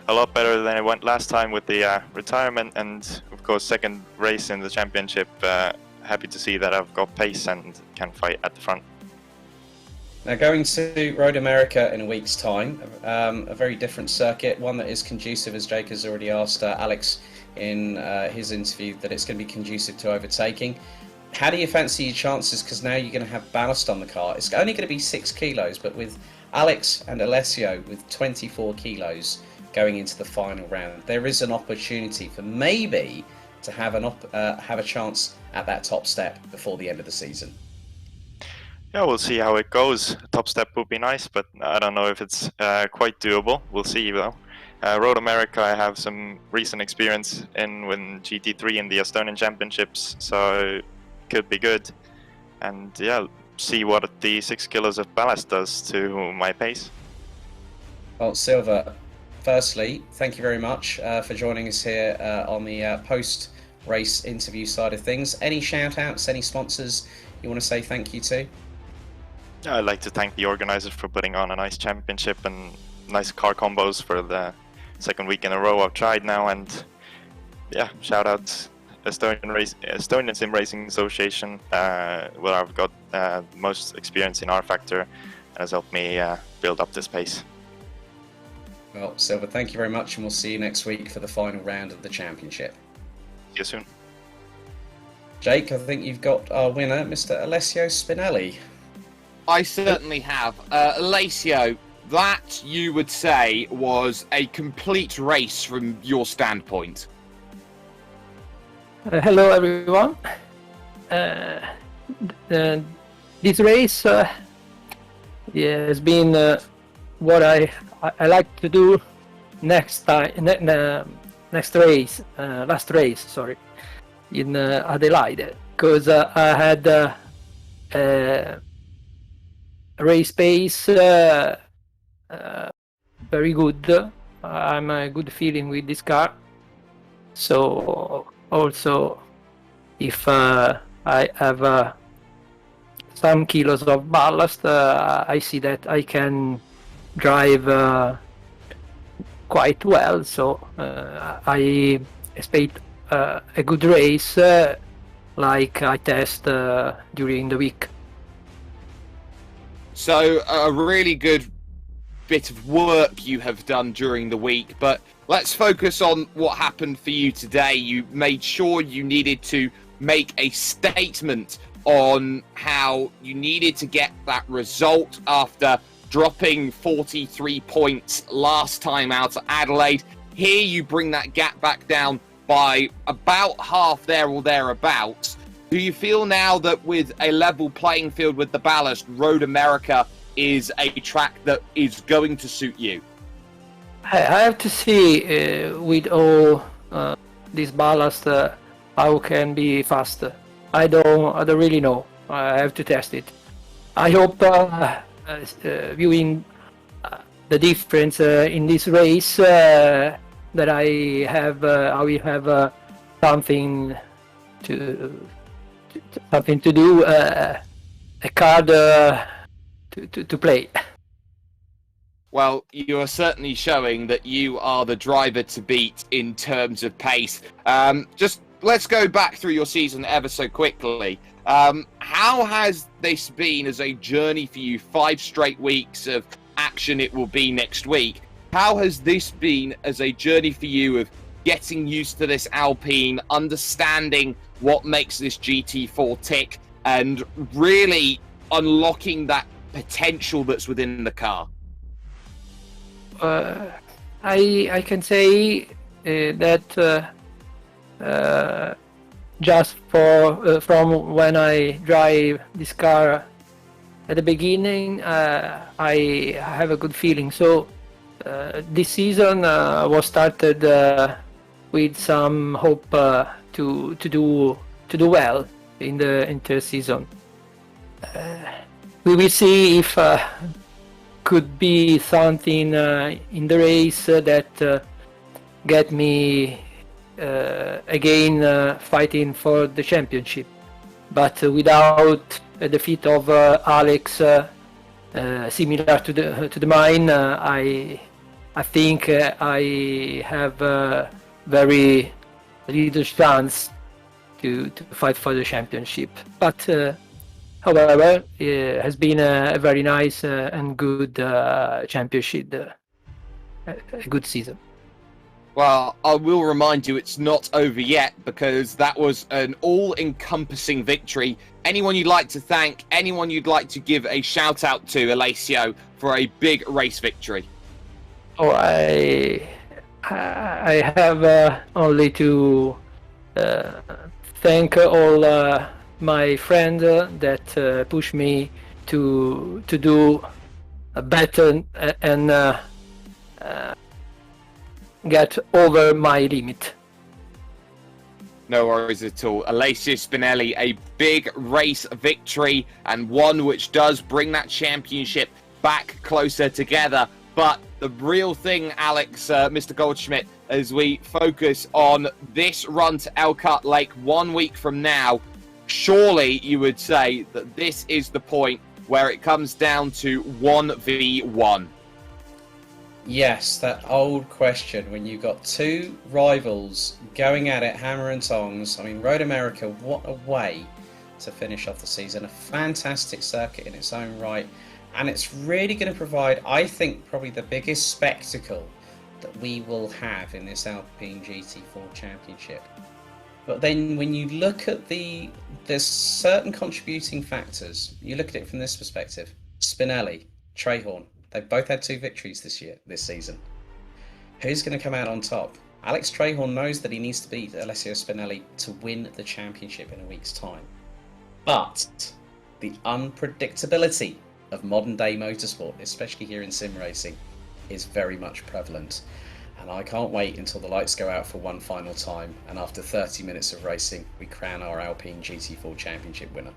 a lot better than it went last time with the retirement, and of course second race in the championship. Happy to see that I've got pace and can fight at the front. Now going to Road America in a week's time, a very different circuit, one that is conducive, as Jake has already asked Alex in his interview, that it's going to be conducive to overtaking. How do you fancy your chances? Because now you're going to have ballast on the car. It's only going to be 6 kilos, but with Alex and Alessio with 24 kilos going into the final round, there is an opportunity for maybe to have a chance at that top step before the end of the season. Yeah, we'll see how it goes. Top step would be nice, but I don't know if it's quite doable. We'll see though. Road America, I have some recent experience in when GT3 in the Estonian Championships, so could be good. And yeah, see what the 6 kilos of ballast does to my pace. Well, Silver, firstly, thank you very much for joining us here on the post-race interview side of things. Any shout-outs, any sponsors you want to say thank you to? I'd like to thank the organizers for putting on a nice championship and nice car combos for the second week in a row I've tried now. And yeah, shout out Estonian Sim Racing Association, where I've got most experience in R Factor and has helped me build up this pace. Well, Silver, thank you very much, and we'll see you next week for the final round of the championship. See you soon. Jake, I think you've got our winner, Mr. Alessio Spinelli. I certainly have. Alessio, that you would say was a complete race from your standpoint. Hello, everyone. This race has been what I like to do next race, last race, sorry, in Adelaide, because I had a race pace very good. I'm a good feeling with this car. So also, if I have some kilos of ballast, I see that I can drive quite well. So I expect a good race, like I test during the week. So a really good bit of work you have done during the week, but let's focus on what happened for you today. You made sure you needed to make a statement on how you needed to get that result after dropping 43 points last time out at Adelaide. Here you bring that gap back down by about half there or thereabouts. Do you feel now that with a level playing field with the ballast, Road America is a track that is going to suit you? I have to see with all this ballast how can be faster. I don't really know. I have to test it. I hope viewing the difference in this race that I will have something to do, a card to play. Well, you are certainly showing that you are the driver to beat in terms of pace. Just let's go back through your season ever so quickly. How has this been as a journey for you? 5 straight weeks of action it will be next week. How has this been as a journey for you of getting used to this Alpine, understanding what makes this GT4 tick, and really unlocking that potential that's within the car? I can say that just from when I drive this car at the beginning, I have a good feeling. So this season was started with some hope to do well in the inter-season. We will see if could be something in the race that get me again fighting for the championship. But without a defeat of Alex similar to the mine, I think I have very little chance to fight for the championship. But however, it has been a very nice and good championship, a good season. Well, I will remind you it's not over yet, because that was an all-encompassing victory. Anyone you'd like to thank, anyone you'd like to give a shout-out to, Alessio, for a big race victory? Oh, I have only to thank all my friends that push me to do better and get over my limit. No worries at all. Alessio Spinelli, a big race victory, and one which does bring that championship back closer together. But the real thing, Alex, Mr. Goldschmidt, as we focus on this run to Elkhart Lake 1 week from now, surely you would say that this is the point where it comes down to 1v1. Yes, that old question when you've got two rivals going at it hammer and tongs. I mean, Road America, what a way to finish off the season. A fantastic circuit in its own right. And it's really going to provide, I think, probably the biggest spectacle that we will have in this Alpine GT4 Championship. But then when you look at there's certain contributing factors. You look at it from this perspective. Spinelli, Trehorn, they've both had 2 victories this season. Who's going to come out on top? Alex Trehorn knows that he needs to beat Alessio Spinelli to win the championship in a week's time. But the unpredictability of modern day motorsport, especially here in sim racing, is very much prevalent. And I can't wait until the lights go out for one final time, and after 30 minutes of racing, we crown our Alpine GT4 Championship winner.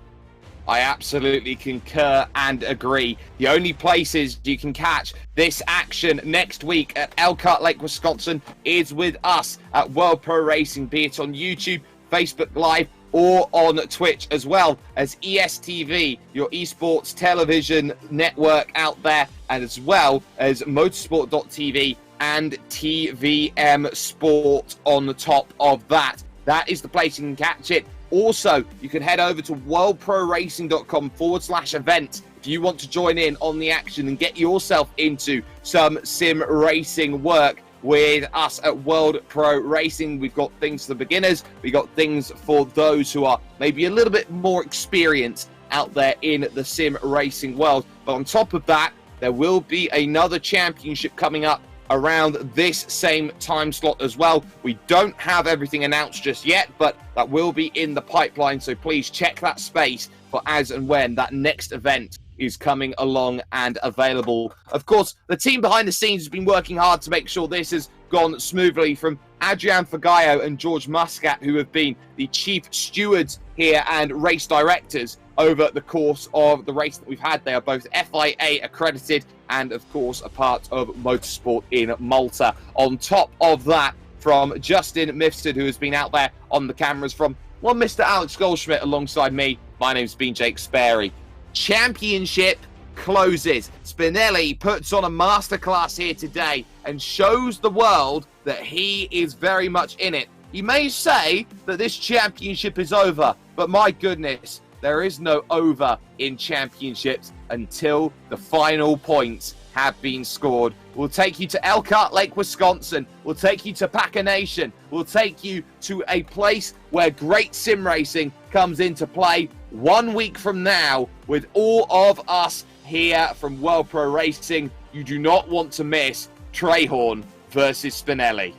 I absolutely concur and agree. The only places you can catch this action next week at Elkhart Lake, Wisconsin is with us at World Pro Racing, be it on YouTube, Facebook Live, or on Twitch, as well as ESTV, your esports television network out there, and as well as motorsport.tv and TVM Sport on the top of that. That is the place you can catch it. Also, you can head over to worldproracing.com/event if you want to join in on the action and get yourself into some sim racing work with us at World Pro Racing. We've got things for the beginners. We've got things for those who are maybe a little bit more experienced out there in the sim racing world. But on top of that, there will be another championship coming up around this same time slot as well. We don't have everything announced just yet, but that will be in the pipeline, so please check that space for as and when that next event is coming along and available. Of course, the team behind the scenes has been working hard to make sure this has gone smoothly, from Adrian Fagayo and George Muscat, who have been the chief stewards here and race directors over the course of the race that we've had. They are both FIA accredited and, of course, a part of Motorsport in Malta. On top of that, from Justin Mifsud, who has been out there on the cameras, from one Mr. Alex Goldschmidt alongside me, my name's been Jake Sperry. Championship closes. Spinelli puts on a masterclass here today and shows the world that he is very much in it. He may say that this championship is over, but my goodness, there is no over in championships until the final points have been scored. We'll take you to Elkhart Lake, Wisconsin. We'll take you to Packer Nation. We'll take you to a place where great sim racing comes into play 1 week from now with all of us here from World Pro Racing. You do not want to miss Trehorn versus Spinelli.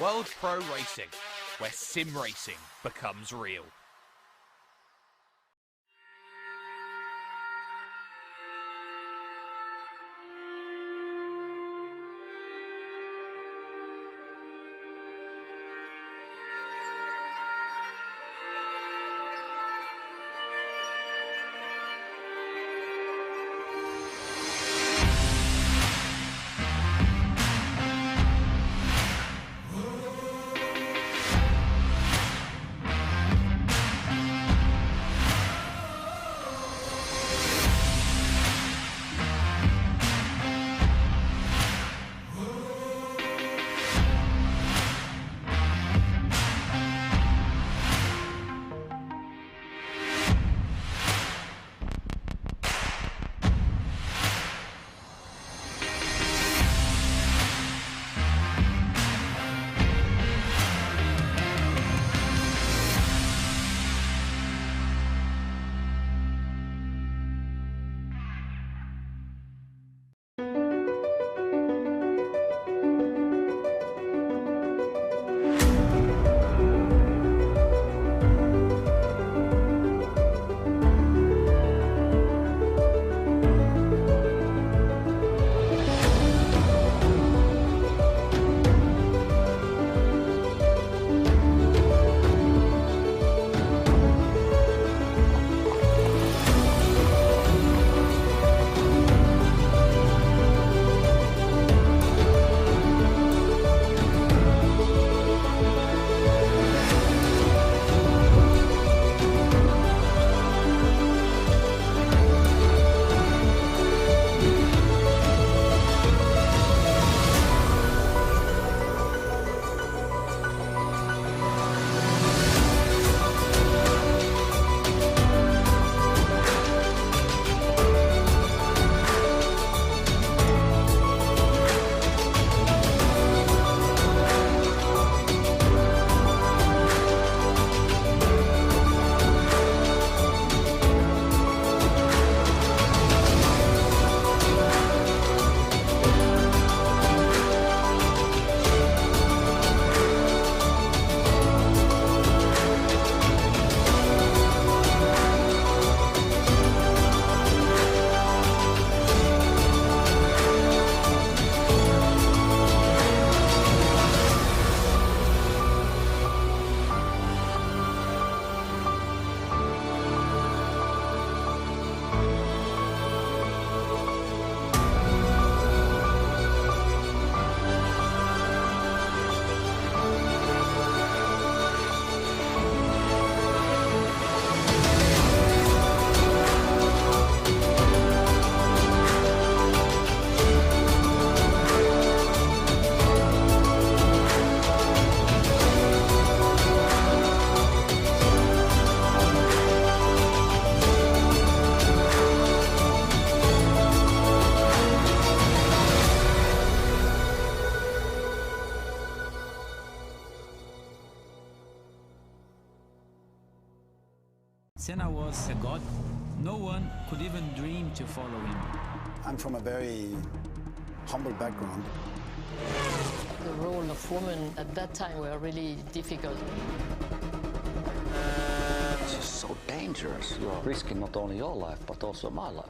World Pro Racing, where sim racing becomes real. a god. No one could even dream to follow him. I'm from a very humble background. The role of women at that time were really difficult. It's just so dangerous. You are risking not only your life, but also my life.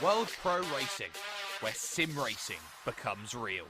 World Pro Racing, where sim racing becomes real.